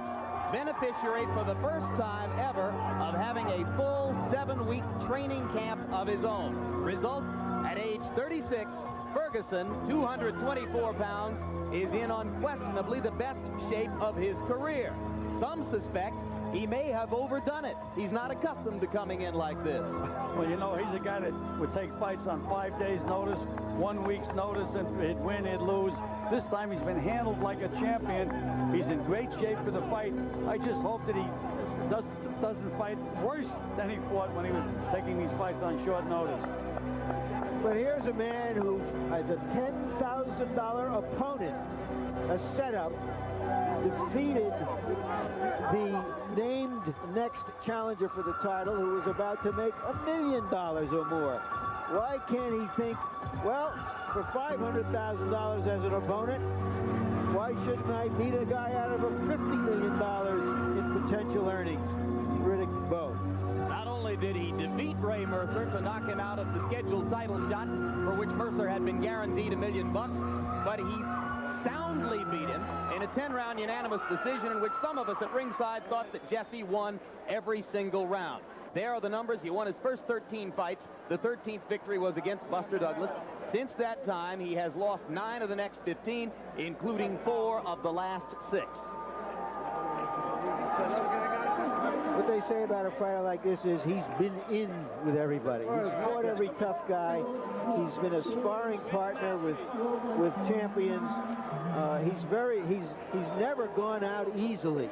beneficiary for the first time ever of having a full 7-week training camp of his own. Result, at age 36, Ferguson, 224 pounds, is in unquestionably the best shape of his career. Some suspect he may have overdone it. He's not accustomed to coming in like this. Well, you know, he's a guy that would take fights on 5 days' notice, 1 week's notice, and he'd win, he'd lose. This time he's been handled like a champion. He's in great shape for the fight. I just hope that he doesn't fight worse than he fought when he was taking these fights on short notice. But here's a man who has a $10,000 opponent, a setup, defeated the named next challenger for the title, who was about to make $1 million or more. Why can't he think, well, for $500,000 as an opponent, why shouldn't I beat a guy out of a $50 million in potential earnings? Riddick Bowe. Not only did he defeat Ray Mercer to knock him out of the scheduled title shot, for which Mercer had been guaranteed $1 million, but he soundly beat him in a 10-round unanimous decision in which some of us at ringside thought that Jesse won every single round. There are the numbers. He won his first 13 fights. The 13th victory was against Buster Douglas. Since that time, he has lost 9 of the next 15, including 4 of the last 6. What they say about a fighter like this is he's been in with everybody. He's fought every tough guy. He's been a sparring partner with champions. He's never gone out easily.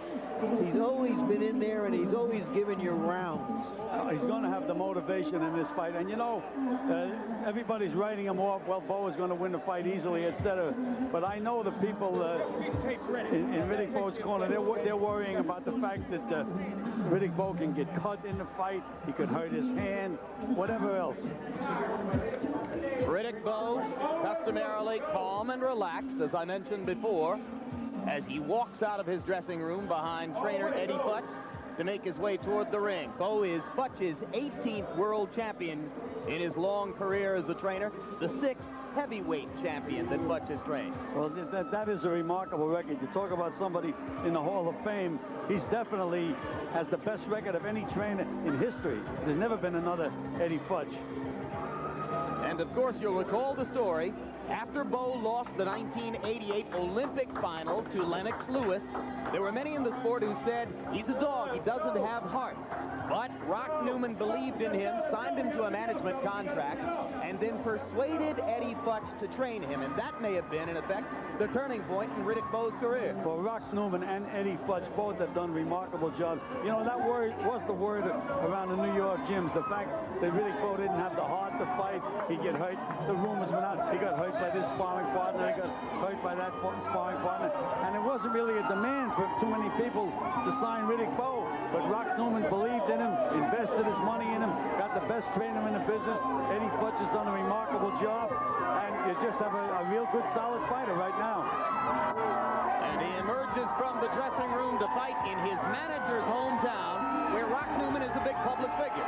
He's always been in there, and he's always given you rounds. He's going to have the motivation in this fight. And, you know, everybody's writing him off. Well, Bowe is going to win the fight easily, etc. But I know the people in Riddick Bowe's corner, they're worrying about the fact that Riddick Bowe can get cut in the fight. He could hurt his hand, whatever else. Riddick Bowe, customarily calm and relaxed, as I mentioned before, as he walks out of his dressing room behind trainer Eddie Futch to make his way toward the ring. Bowe is Futch's 18th world champion in his long career as a trainer, the 6th heavyweight champion that Futch has trained. Well, that is a remarkable record. You talk about somebody in the Hall of Fame, he's definitely has the best record of any trainer in history. There's never been another Eddie Futch. And of course, you'll recall the story. After Bowe lost the 1988 Olympic final to Lennox Lewis, there were many in the sport who said, he's a dog, he doesn't have heart. But Rock Newman believed in him, signed him to a management contract, and then persuaded Eddie Futch to train him. And that may have been, in effect, the turning point in Riddick Bowe's career. Well, Rock Newman and Eddie Futch both have done remarkable jobs. You know, that word was the word around the New York gyms. The fact that Riddick Bowe didn't have the heart to fight, he'd get hurt. The rumors went out, he got hurt by this sparring partner, he got hurt by that sparring partner. And it wasn't really a demand for too many people to sign Riddick Bowe. But Rock Newman believed in him, invested his money in him, got the best trainer in the business. Eddie Futch has done a remarkable job, and you just have a real good, solid fighter right now. And he emerges from the dressing room to fight in his manager's hometown, where Rock Newman is a big public figure.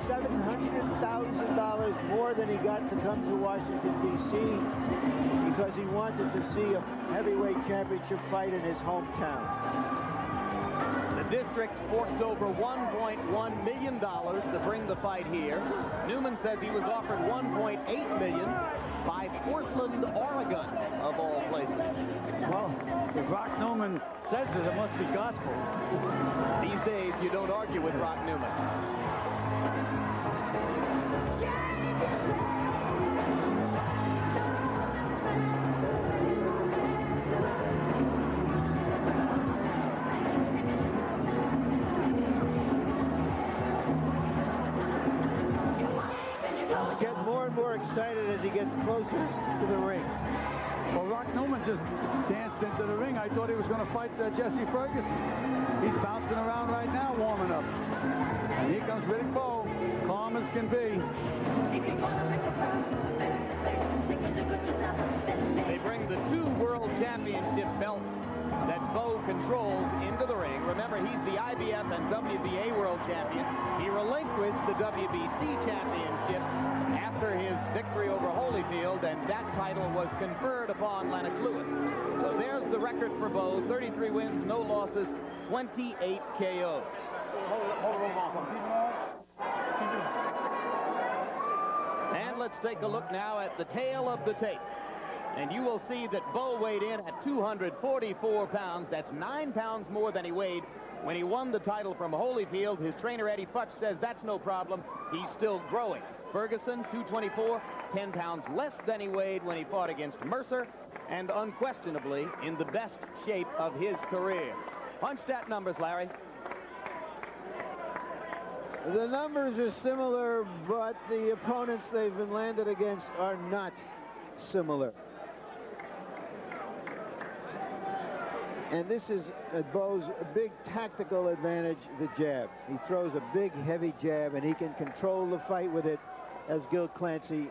$700,000 more than he got to come to Washington, D.C. because he wanted to see a heavyweight championship fight in his hometown. The district forked over $1.1 million to bring the fight here. Newman says he was offered $1.8 million by Portland, Oregon, of all places. Well, if Rock Newman says it must be gospel. These days, you don't argue with Rock Newman. Get more and more excited as he gets closer to the ring. Well, Rock Newman just danced into the ring. I thought he was going to fight Jesse Ferguson. He's bouncing around right now, warming up. And here comes Riddick Bowe, calm as can be. They bring the 2 world championship belts WBF and WBA world champion. He relinquished the WBC championship after his victory over Holyfield, and that title was conferred upon Lennox Lewis. So there's the record for Bowe: 33 wins, no losses, 28 KOs. And let's take a look now at the tail of the tape. And you will see that Bowe weighed in at 244 pounds. That's 9 pounds more than he weighed when he won the title from Holyfield. His trainer, Eddie Futch, says that's no problem. He's still growing. Ferguson, 224, 10 pounds less than he weighed when he fought against Mercer, and unquestionably in the best shape of his career. Punch stat numbers, Larry. The numbers are similar, but the opponents they've been landed against are not similar. And this is Bowe's big tactical advantage, the jab. He throws a big, heavy jab, and he can control the fight with it, as Gil Clancy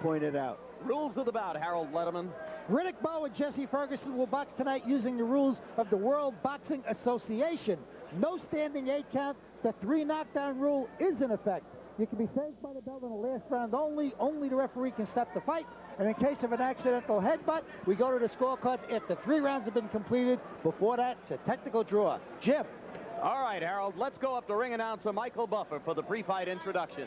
pointed out. Rules of the bout, Harold Letterman. Riddick Bowe and Jesse Ferguson will box tonight using the rules of the World Boxing Association. No standing 8 count. The 3 knockdown rule is in effect. You can be saved by the belt in the last round only. Only the referee can stop the fight. And in case of an accidental headbutt, we go to the scorecards after 3 rounds have been completed. Before that, it's a technical draw. Jim. All right, Harold, let's go up to ring announcer Michael Buffer for the pre-fight introduction.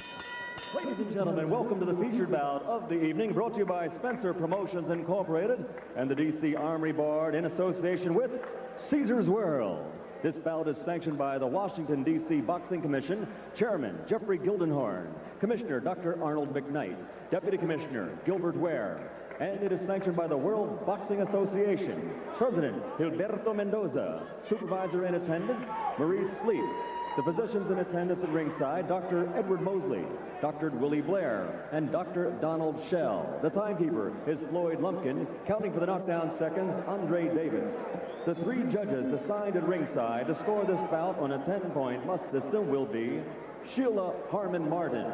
Ladies and gentlemen, welcome to the featured bout of the evening, brought to you by Spencer Promotions Incorporated and the D.C. Armory Board in association with Caesar's World. This bout is sanctioned by the Washington, D.C. Boxing Commission, Chairman Jeffrey Gildenhorn, Commissioner Dr. Arnold McKnight, Deputy Commissioner Gilbert Ware, and it is sanctioned by the World Boxing Association, President Gilberto Mendoza, Supervisor in attendance, Maurice Sleep, the physicians in attendance at ringside, Dr. Edward Mosley, Dr. Willie Blair, and Dr. Donald Schell. The timekeeper is Floyd Lumpkin, counting for the knockdown seconds, Andre Davis. The 3 judges assigned at ringside to score this bout on a 10-point must system will be Sheila Harmon Martin,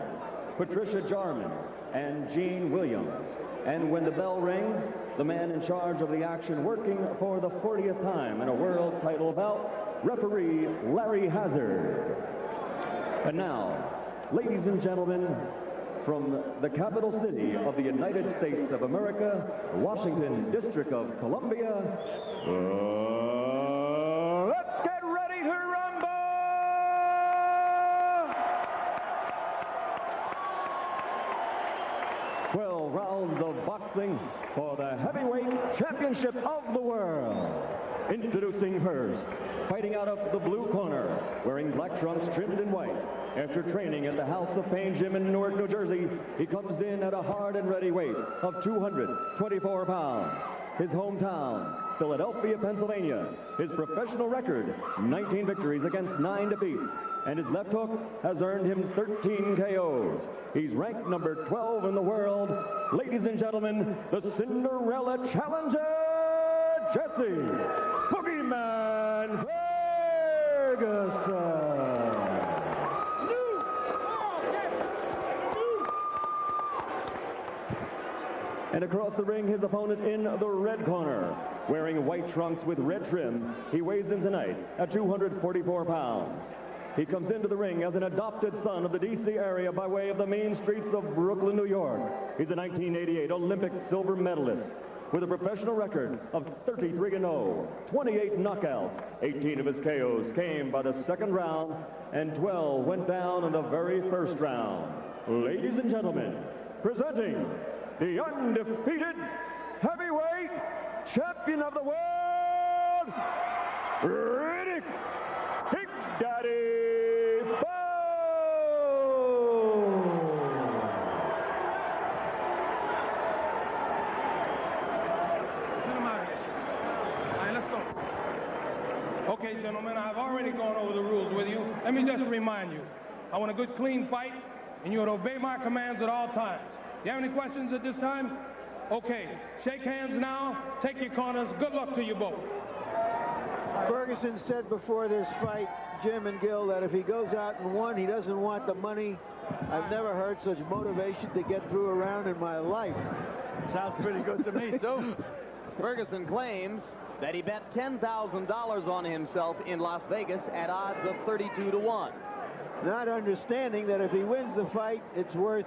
Patricia Jarman, and Gene Williams. And when the bell rings, the man in charge of the action working for the 40th time in a world title bout, referee Larry Hazard. And now, ladies and gentlemen, from the capital city of the United States of America, Washington, District of Columbia, let's get ready to rumble! 12 rounds of boxing for the heavyweight championship of the world. Introducing first, fighting out of the blue corner, wearing black trunks trimmed in white. After training at the House of Pain Gym in Newark, New Jersey, he comes in at a hard and ready weight of 224 pounds. His hometown, Philadelphia, Pennsylvania. His professional record, 19 victories against 9 defeats. And his left hook has earned him 13 KOs. He's ranked number 12 in the world. Ladies and gentlemen, the Cinderella Challenger, Jesse Boogeyman Ferguson. And across the ring, his opponent in the red corner, wearing white trunks with red trim. He weighs in tonight at 244 pounds. He comes into the ring as an adopted son of the D.C. area by way of the mean streets of Brooklyn, New York. He's a 1988 Olympic silver medalist with a professional record of 33-0, 28 knockouts. 18 of his KOs came by the second round, and 12 went down in the very first round. Ladies and gentlemen, presenting the undefeated heavyweight champion of the world, Riddick Big Daddy Bowe! All right, let's go. Okay, gentlemen, I've already gone over the rules with you. Let me just remind you. I want a good, clean fight, and you would obey my commands at all times. You have any questions at this time? Okay, shake hands now, take your corners. Good luck to you both. Ferguson said before this fight, Jim and Gil, that if he goes out and won, he doesn't want the money. I've never heard such motivation to get through a round in my life. Sounds pretty good to me, too. Ferguson claims that he bet $10,000 on himself in Las Vegas at odds of 32-1. Not understanding that if he wins the fight, it's worth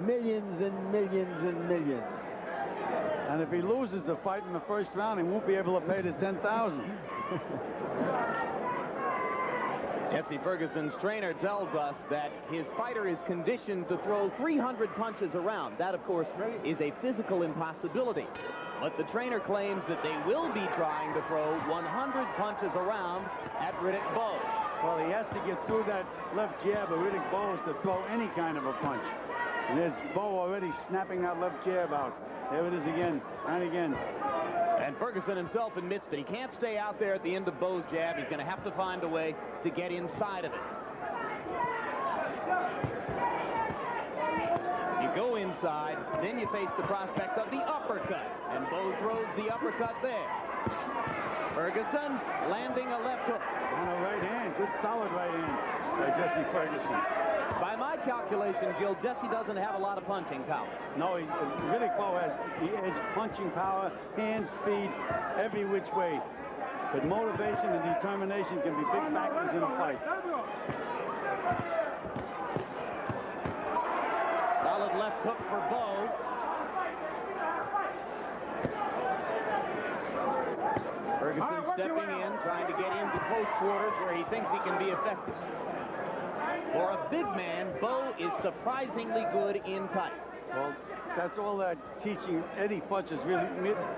millions and millions and millions. And if he loses the fight in the first round, he won't be able to pay the $10,000. Jesse Ferguson's trainer tells us that his fighter is conditioned to throw 300 punches around. That, of course, is a physical impossibility. But the trainer claims that they will be trying to throw 100 punches around at Riddick Bowe. Well, he has to get through that left jab of Riddick Bowe to throw any kind of a punch. And there's Bowe already snapping that left jab out. There it is again and again. And Ferguson himself admits that he can't stay out there at the end of Bowe's jab. He's going to have to find a way to get inside of it. You go inside, then you face the prospect of the uppercut. And Bowe throws the uppercut there. Ferguson landing a left hook. And a right hand. Good solid right hand by Jesse Ferguson. By my calculation, Gil, Jesse doesn't have a lot of punching power. No, Riddick Bowe has the edge, punching power, hand speed, every which way. But motivation and determination can be big factors in a fight. Solid left hook for Bowe. Ferguson stepping in, trying to get into close quarters where he thinks he can be effective. For a big man, Bowe is surprisingly good in tight. Well, that's all that teaching. Eddie Futch has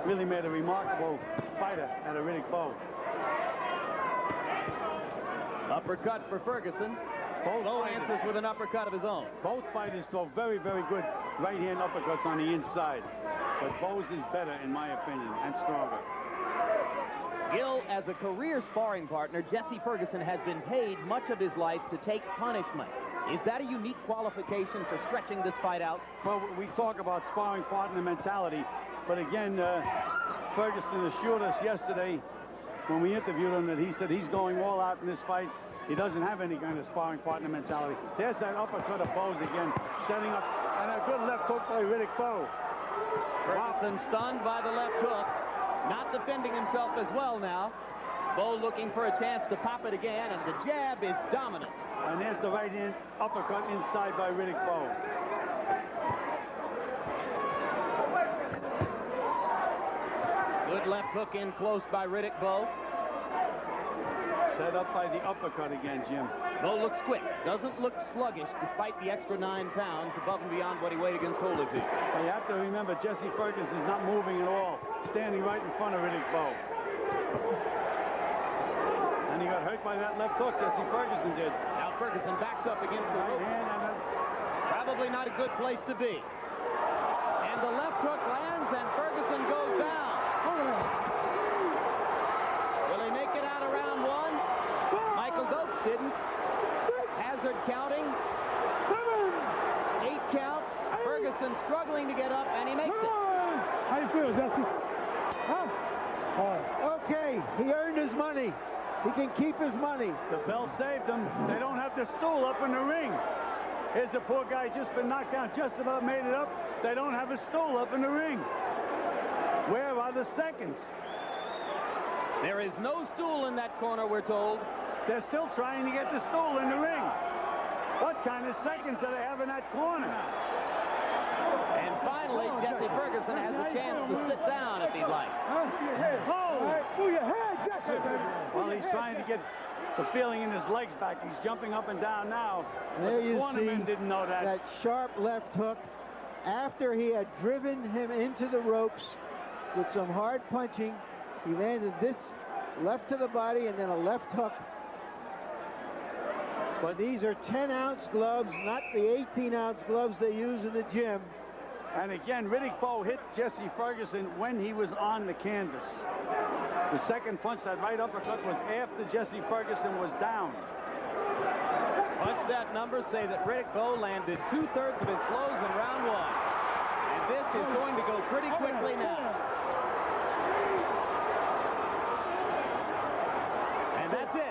really made a remarkable fighter out of Riddick Bowe. Uppercut for Ferguson. Bowe answers with an uppercut of his own. Both fighters throw very, very good right-hand uppercuts on the inside. But Bowe's is better, in my opinion, and stronger. Gil, as a career sparring partner, Jesse Ferguson has been paid much of his life to take punishment. Is that a unique qualification for stretching this fight out? Well, we talk about sparring partner mentality, but again, Ferguson assured us yesterday when we interviewed him that he said he's going all out in this fight. He doesn't have any kind of sparring partner mentality. There's that uppercut of Bowe's again, setting up, and a good left hook by Riddick Bowe. Ferguson stunned by the left hook. Not defending himself as well now. Bowe looking for a chance to pop it again, and the jab is dominant. And there's the right hand uppercut inside by Riddick Bowe. Good left hook in close by Riddick Bowe. Set up by the uppercut again, Jim. Bowe looks quick, doesn't look sluggish despite the extra 9 pounds above and beyond what he weighed against Holyfield. Well, you have to remember Jesse Ferguson is not moving at all, standing right in front of Riddick Bowe. And he got hurt by that left hook, Jesse Ferguson did. Now Ferguson backs up against the ropes. Probably not a good place to be. And the left hook lands and Ferguson goes down. Will he make it out of round 1? Bowe-Dokes didn't. Hazard counting. 8 count. Ferguson struggling to get up, and he makes it. How you feel, Jesse? Okay, he earned his money. He can keep his money. The bell saved him. They don't have the stool up in the ring. Here's the poor guy just been knocked down, just about made it up. They don't have a stool up in the ring. Where are the seconds? There is no stool in that corner, we're told. They're still trying to get the stool in the ring. What kind of seconds do they have in that corner? And finally, Jesse Ferguson has a chance to sit down if he'd like. Move your head, Jesse. Well, he's trying to get the feeling in his legs back. He's jumping up and down now. There you see didn't know that sharp left hook. After he had driven him into the ropes with some hard punching, he landed this left to the body and then a left hook. But these are 10-ounce gloves, not the 18-ounce gloves they use in the gym. And again, Riddick Bowe hit Jesse Ferguson when he was on the canvas. The second punch, that right uppercut, was after Jesse Ferguson was down. Punch that number say that Riddick Bowe landed 2/3 of his blows in round 1. And this is going to go pretty quickly now. And that's it.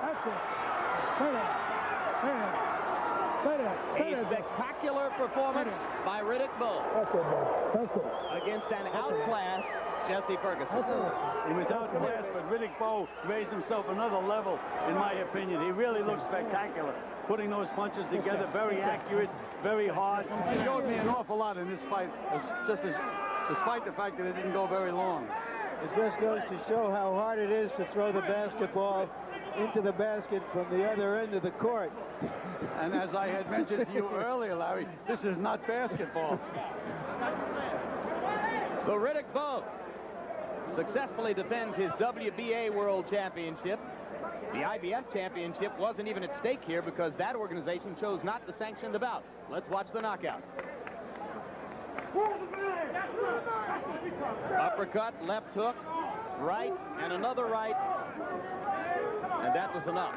A spectacular performance by Riddick Bowe. against an outclassed Jesse Ferguson. He was outclassed, but Riddick Bowe raised himself another level, in my opinion. He really looked spectacular, putting those punches together, very accurate, very hard. He showed me an awful lot in this fight, despite the fact that it didn't go very long. It just goes to show how hard it is to throw the basketball into the basket from the other end of the court. And as I had mentioned to you earlier, Larry, this is not basketball. So Riddick Bowe successfully defends his WBA World Championship. The IBF Championship wasn't even at stake here because that organization chose not to sanction the bout. Let's watch the knockout. Uppercut, left hook, right, and another right. And that was enough.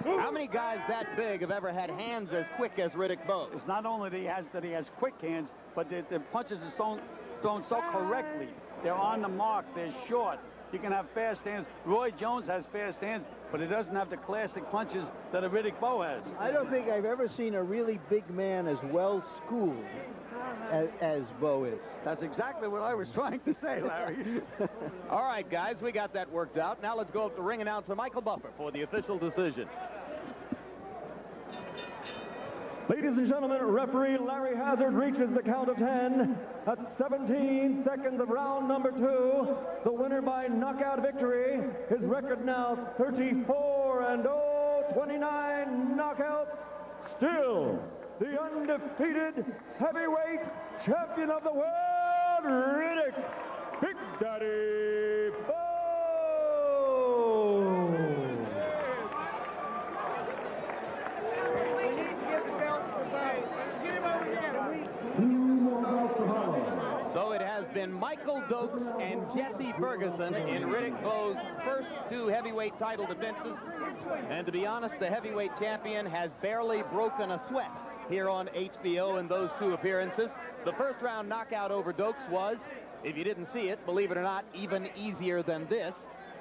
How many guys that big have ever had hands as quick as Riddick Bowe? It's not only that he has quick hands, but the punches are thrown so correctly. They're on the mark. They're short. You can have fast hands. Roy Jones has fast hands, but he doesn't have the classic punches that a Riddick Bowe has. I don't think I've ever seen a really big man as well schooled as Bowe is. That's exactly what I was trying to say, Larry. All right, guys, we got that worked out. Now let's go up to ring announcer Michael Buffer for the official decision. Ladies and gentlemen, referee Larry Hazard reaches the count of 10 at 17 seconds of round number 2. The winner by knockout victory. His record now 34-0, 29 knockouts. Still the undefeated heavyweight champion of the world, Riddick Big Daddy Bowe. So it has been Michael Dokes and Jesse Ferguson in Riddick Bowe's first 2 heavyweight title defenses. And to be honest, the heavyweight champion has barely broken a sweat here on HBO in those 2 appearances. The first round knockout over Dokes was, if you didn't see it, believe it or not, even easier than this.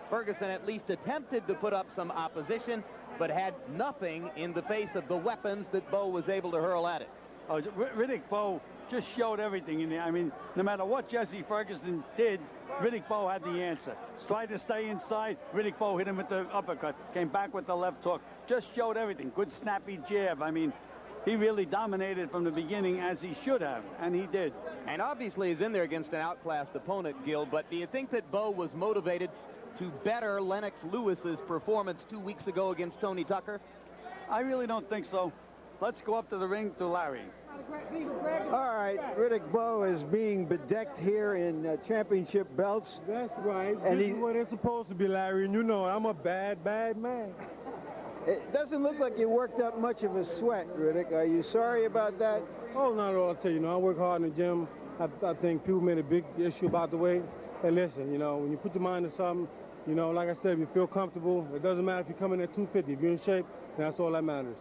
Ferguson at least attempted to put up some opposition, but had nothing in the face of the weapons that Bowe was able to hurl at it. Oh, Riddick Bowe just showed everything in there. I mean, no matter what Jesse Ferguson did, Riddick Bowe had the answer. Tried to stay inside. Riddick Bowe hit him with the uppercut. Came back with the left hook. Just showed everything. Good snappy jab. I mean, he really dominated from the beginning as he should have, and he did. And obviously he's in there against an outclassed opponent, Gil, but do you think that Bowe was motivated to better Lennox Lewis's performance 2 weeks ago against Tony Tucker? I really don't think so. Let's go up to the ring to Larry. All right, Riddick Bowe is being bedecked here in championship belts. That's right. And this is what it's supposed to be, Larry, and you know I'm a bad, bad man. It doesn't look like you worked up much of a sweat, Riddick. Are you sorry about that? Oh, not at all. I'll tell you, I work hard in the gym. I think people made a big issue about the weight. Hey, listen, when you put your mind to something, like I said, if you feel comfortable, it doesn't matter if you come in at 250. If you're in shape, that's all that matters.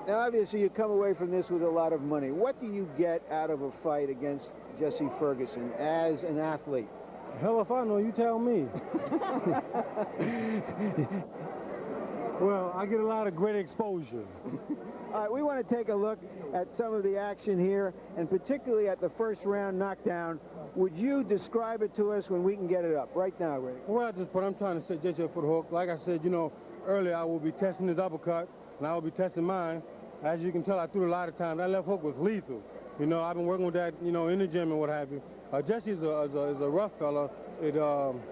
Now, obviously, you come away from this with a lot of money. What do you get out of a fight against Jesse Ferguson as an athlete? Hell if I know, you tell me. Well, I get a lot of great exposure. All right, we want to take a look at some of the action here, and particularly at the first round knockdown. Would you describe it to us when we can get it up? Right now, Ray. Well, that's what I'm trying to set Jesse up for the hook. Like I said, earlier I will be testing his uppercut, and I will be testing mine. As you can tell, I threw it a lot of times. That left hook was lethal. I've been working with that, in the gym and what have you. Jesse is a rough fella.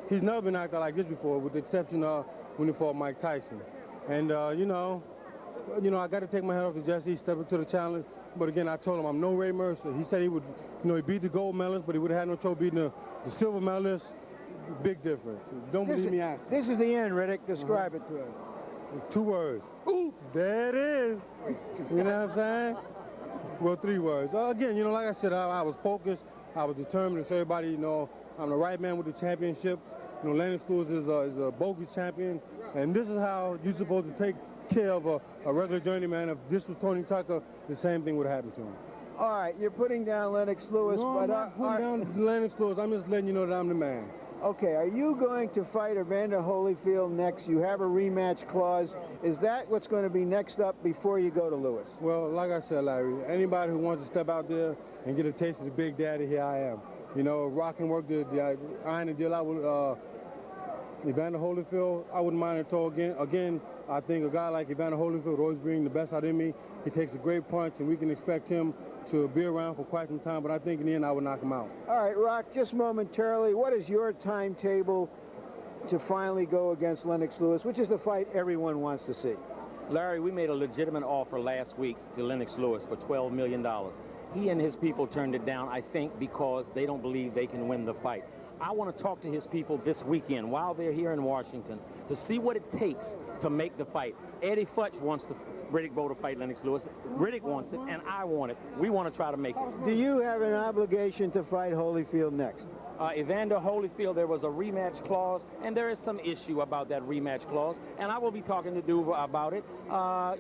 He's never been knocked out like this before, with the exception of when he fought Mike Tyson. And, I got to take my hat off to Jesse, step up to the challenge. But again, I told him I'm no Ray Mercer. He said he would, he beat the gold medalist, but he would have had no trouble beating the silver medalist. Big difference. Don't believe me, ask. This is the end, Riddick. Describe it to us. 2 words. Ooh, there it is. You know what I'm saying? Well, 3 words. Again, like I said, I was focused. I was determined to show everybody, I'm the right man with the championship. Lennox Lewis is a Bowe-Dokes champion. And this is how you're supposed to take care of a regular journeyman. If this was Tony Tucker, the same thing would happen to him. All right, you're putting down Lennox Lewis. No, but I'm not putting down Lennox Lewis. I'm just letting you know that I'm the man. Okay, are you going to fight Evander Holyfield next? You have a rematch clause. Is that what's going to be next up before you go to Lewis? Well, like I said, Larry, anybody who wants to step out there and get a taste of the Big Daddy, here I am. You know, Rock and work the iron and deal out with Evander Holyfield. I wouldn't mind at all. Again, I think a guy like Evander Holyfield always brings the best out in me. He takes a great punch, and we can expect him to be around for quite some time, but I think in the end I would knock him out. All right, Rock, just momentarily, what is your timetable to finally go against Lennox Lewis, which is the fight everyone wants to see? Larry, we made a legitimate offer last week to Lennox Lewis for $12 million. He and his people turned it down, I think, because they don't believe they can win the fight. I want to talk to his people this weekend while they're here in Washington to see what it takes to make the fight. Eddie Futch wants Riddick Bowe to fight Lennox Lewis. Riddick wants it, and I want it. We want to try to make it. Do you have an obligation to fight Holyfield next? Evander Holyfield, there was a rematch clause, and there is some issue about that rematch clause, and I will be talking to Duva about it.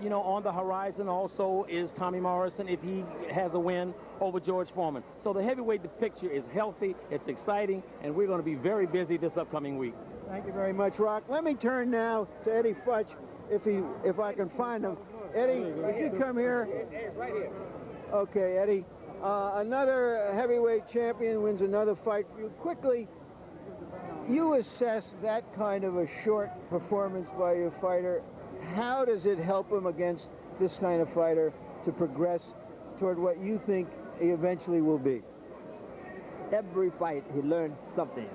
You know, on the horizon also is Tommy Morrison if he has a win over George Foreman. So the heavyweight picture is healthy, it's exciting, and we're going to be very busy this upcoming week. Thank you very much, Rock. Let me turn now to Eddie Futch, if I can find him. Eddie, would you come here? Right here. Okay, Eddie. Another heavyweight champion wins another fight. You quickly, you assess that kind of a short performance by your fighter. How does it help him against this kind of fighter to progress toward what you think he eventually will be? Every fight, he learns something.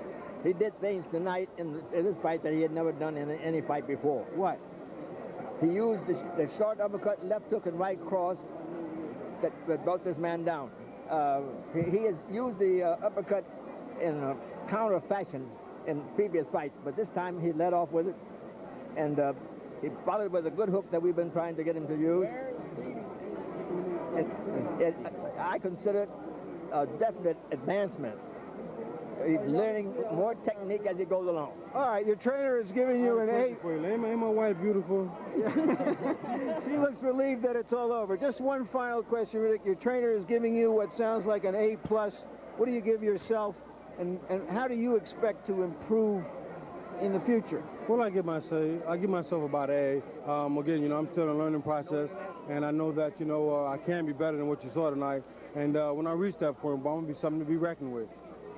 He did things tonight in this fight that he had never done in any fight before. What? He used the short uppercut, left hook, and right cross that brought this man down. He has used the uppercut in a counter fashion in previous fights, but this time he led off with it, and he followed with a good hook that we've been trying to get him to use. I consider it a definite advancement. He's learning more technique as he goes along. All right, your trainer is giving you an 8. Ain't my wife beautiful? She looks relieved that it's all over. Just one final question, Riddick. Your trainer is giving you what sounds like an A+. What do you give yourself, and how do you expect to improve in the future? Well, I give myself about an A. Again, you know, I'm still in a learning process, and I know that, you know, I can be better than what you saw tonight. And when I reach that point, I'm going to be something to be reckoned with.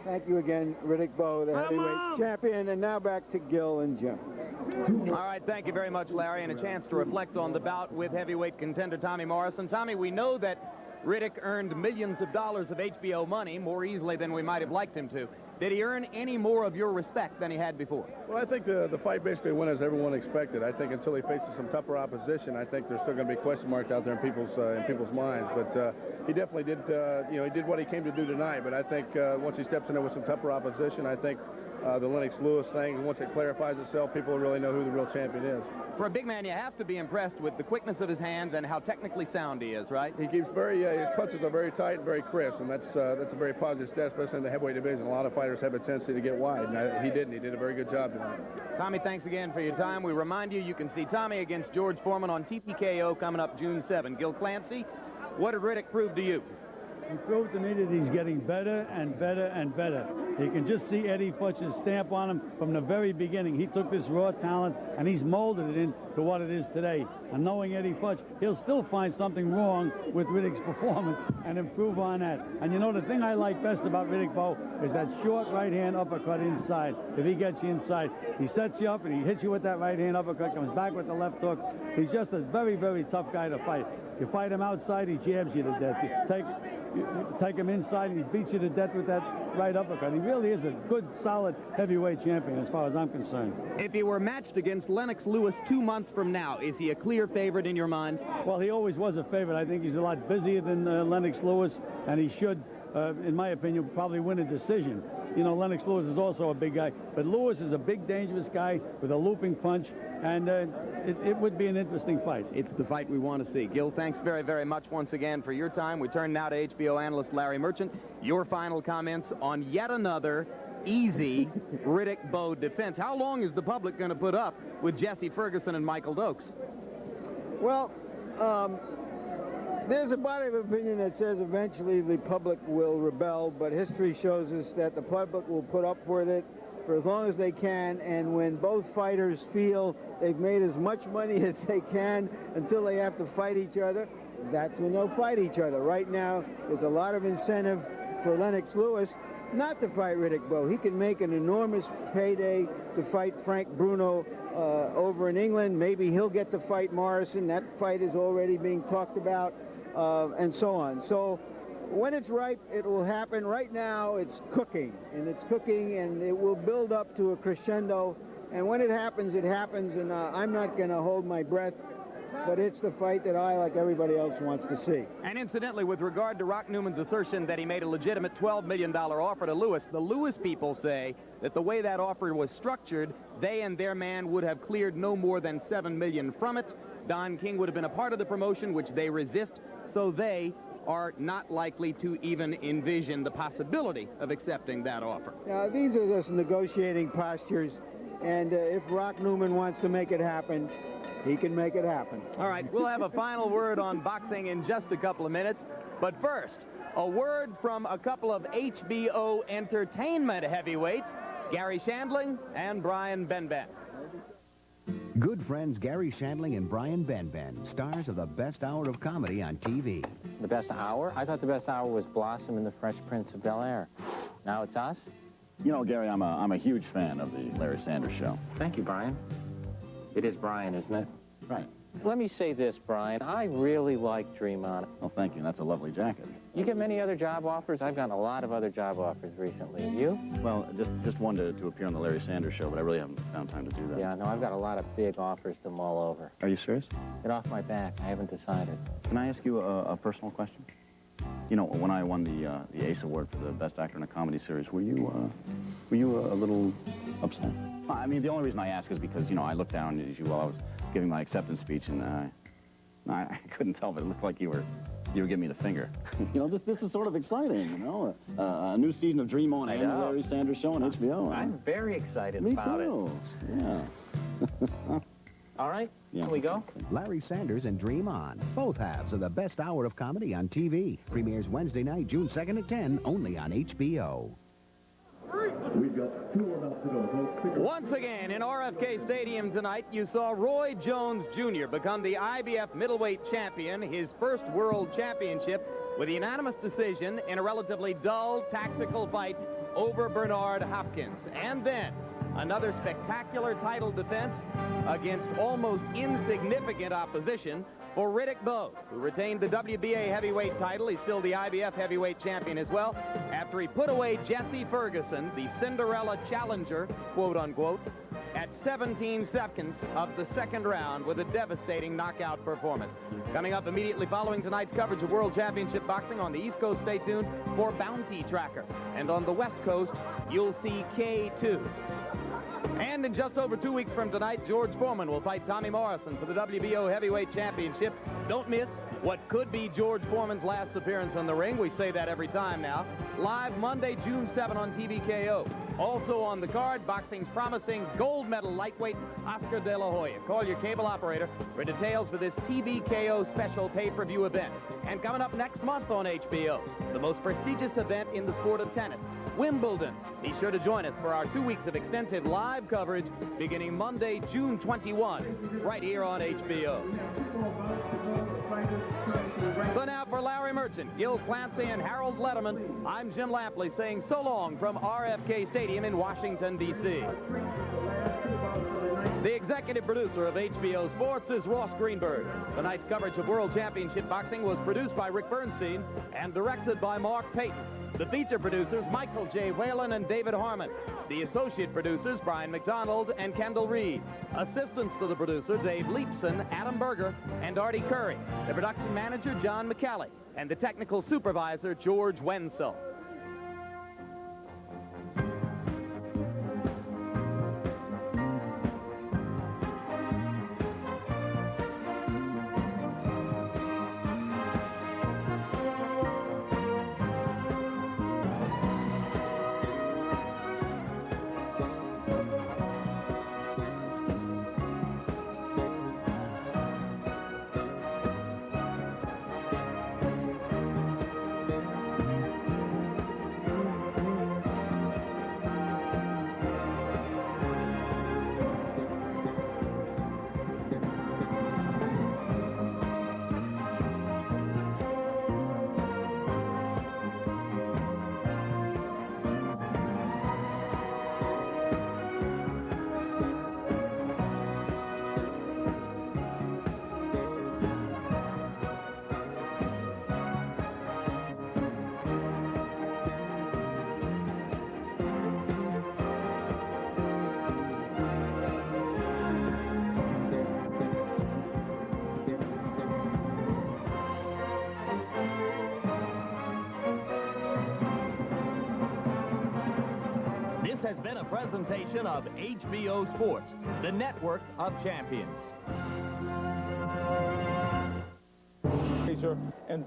Thank you again, Riddick Bowe, the heavyweight champion. And now back to Gil and Jim. All right, thank you very much, Larry, and a chance to reflect on the bout with heavyweight contender Tommy Morrison. Tommy, we know that Riddick earned millions of dollars of HBO money more easily than we might have liked him to. Did he earn any more of your respect than he had before? Well, I think the fight basically went as everyone expected. I think until he faces some tougher opposition, I think there's still going to be question marks out there in people's minds. But he definitely did, you know, he did what he came to do tonight. But I think once he steps in there with some tougher opposition, I think the Lennox Lewis thing, once it clarifies itself, people will really know who the real champion is. For a big man, you have to be impressed with the quickness of his hands and how technically sound he is, right? He keeps his punches are very tight and very crisp, and that's a very positive stat, especially in the heavyweight division. A lot of fighters have a tendency to get wide, and he didn't. He did a very good job tonight. Tommy, thanks again for your time. We remind you, you can see Tommy against George Foreman on TPKO coming up June 7. Gil Clancy, what did Riddick prove to you? He proved to me that he's getting better and better and better. You can just see Eddie Futch's stamp on him from the very beginning. He took this raw talent and he's molded it into what it is today. And knowing Eddie Futch, he'll still find something wrong with Riddick's performance and improve on that. And you know, the thing I like best about Riddick Bowe is that short right-hand uppercut inside. If he gets you inside, he sets you up and he hits you with that right-hand uppercut, comes back with the left hook. He's just a very, very tough guy to fight. You fight him outside, he jabs you to death. You take him inside and he beats you to death with that right uppercut. He really is a good, solid heavyweight champion as far as I'm concerned. If he were matched against Lennox Lewis 2 months from now, is he a clear favorite in your mind? Well, he always was a favorite. I think he's a lot busier than Lennox Lewis, and he should, in my opinion, probably win a decision. You know, Lennox Lewis is also a big guy, but Lewis is a big, dangerous guy with a looping punch, and it would be an interesting fight. It's the fight we want to see. Gil, thanks very, very much once again for your time. We turn now to HBO analyst Larry Merchant. Your final comments on yet another easy Riddick Bowe defense. How long is the public going to put up with Jesse Ferguson and Michael Dokes? Well, there's a body of opinion that says eventually the public will rebel, but history shows us that the public will put up with it for as long as they can, and when both fighters feel they've made as much money as they can until they have to fight each other, that's when they'll fight each other. Right now, there's a lot of incentive for Lennox Lewis not to fight Riddick Bowe. He can make an enormous payday to fight Frank Bruno over in England. Maybe he'll get to fight Morrison. That fight is already being talked about, and so on. So when it's ripe, it will happen. Right now, it's cooking, and it will build up to a crescendo. And when it happens, and I'm not going to hold my breath, but it's the fight that I, like everybody else, wants to see. And incidentally, with regard to Rock Newman's assertion that he made a legitimate $12 million offer to Lewis, the Lewis people say that the way that offer was structured, they and their man would have cleared no more than $7 million from it. Don King would have been a part of the promotion, which they resist, so they are not likely to even envision the possibility of accepting that offer. Now, these are just negotiating postures, and if Rock Newman wants to make it happen, he can make it happen. All right, we'll have a final word on boxing in just a couple of minutes. But first, a word from a couple of HBO entertainment heavyweights, Gary Shandling and Brian Benben. Good friends Gary Shandling and Brian Benben, stars of the best hour of comedy on TV. The best hour? I thought the best hour was Blossom and the Fresh Prince of Bel-Air. Now it's us? You know, Gary, I'm a huge fan of the Larry Sanders Show. Thank you, Brian. It is Brian, isn't it? Right. Let me say this, Brian. I really like Dream On. Oh, thank you. That's a lovely jacket. You get many other job offers? I've gotten a lot of other job offers recently. You? Well, just one to appear on the Larry Sanders Show, but I really haven't found time to do that. Yeah, no, I've got a lot of big offers to mull over. Are you serious? Get off my back. I haven't decided. Can I ask you a personal question? You know, when I won the ACE Award for the Best Actor in a Comedy Series, were you a little upset? I mean, the only reason I ask is because, you know, I looked down at you while I was giving my acceptance speech, and I couldn't tell, but it looked like you were giving me the finger. You know, this is sort of exciting, you know? A new season of Dream On and the Larry Sanders Show on HBO. I'm very excited about it. Yeah. All right, can we go? Larry Sanders and Dream On, both halves of the best hour of comedy on TV. Premieres Wednesday night, June 2nd at 10, only on HBO. We've got 2 more minutes to go, folks. Once again, in RFK Stadium tonight, you saw Roy Jones Jr. become the IBF middleweight champion, his first world championship, with a unanimous decision in a relatively dull tactical fight over Bernard Hopkins. And then another spectacular title defense against almost insignificant opposition for Riddick Bowe, who retained the WBA heavyweight title. He's still the IBF heavyweight champion as well, after he put away Jesse Ferguson, the Cinderella challenger, quote unquote, at 17 seconds of the second round with a devastating knockout performance. Coming up immediately following tonight's coverage of World Championship Boxing on the East Coast, stay tuned for Bounty Tracker. And on the West Coast, you'll see K2. And in just over 2 weeks from tonight, George Foreman will fight Tommy Morrison for the WBO Heavyweight Championship. Don't miss what could be George Foreman's last appearance in the ring. We say that every time now. Live Monday, June 7 on TVKO. Also on the card, boxing's promising gold medal lightweight Oscar De La Hoya. Call your cable operator for details for this TVKO special pay-per-view event. And coming up next month on HBO, the most prestigious event in the sport of tennis, Wimbledon. Be sure to join us for our 2 weeks of extensive live coverage beginning Monday, June 21, right here on HBO. So now for Larry Merchant, Gil Clancy, and Harold Letterman, I'm Jim Lampley saying so long from RFK Stadium in Washington, D.C. The executive producer of HBO Sports is Ross Greenberg. Tonight's coverage of World Championship Boxing was produced by Rick Bernstein and directed by Mark Payton. The feature producers, Michael J. Whalen and David Harmon. The associate producers, Brian McDonald and Kendall Reed. Assistants to the producer, Dave Leapson, Adam Berger, and Artie Curry. The production manager, John McCallie. And the technical supervisor, George Wenzel. has been a presentation of HBO Sports, the network of champions. And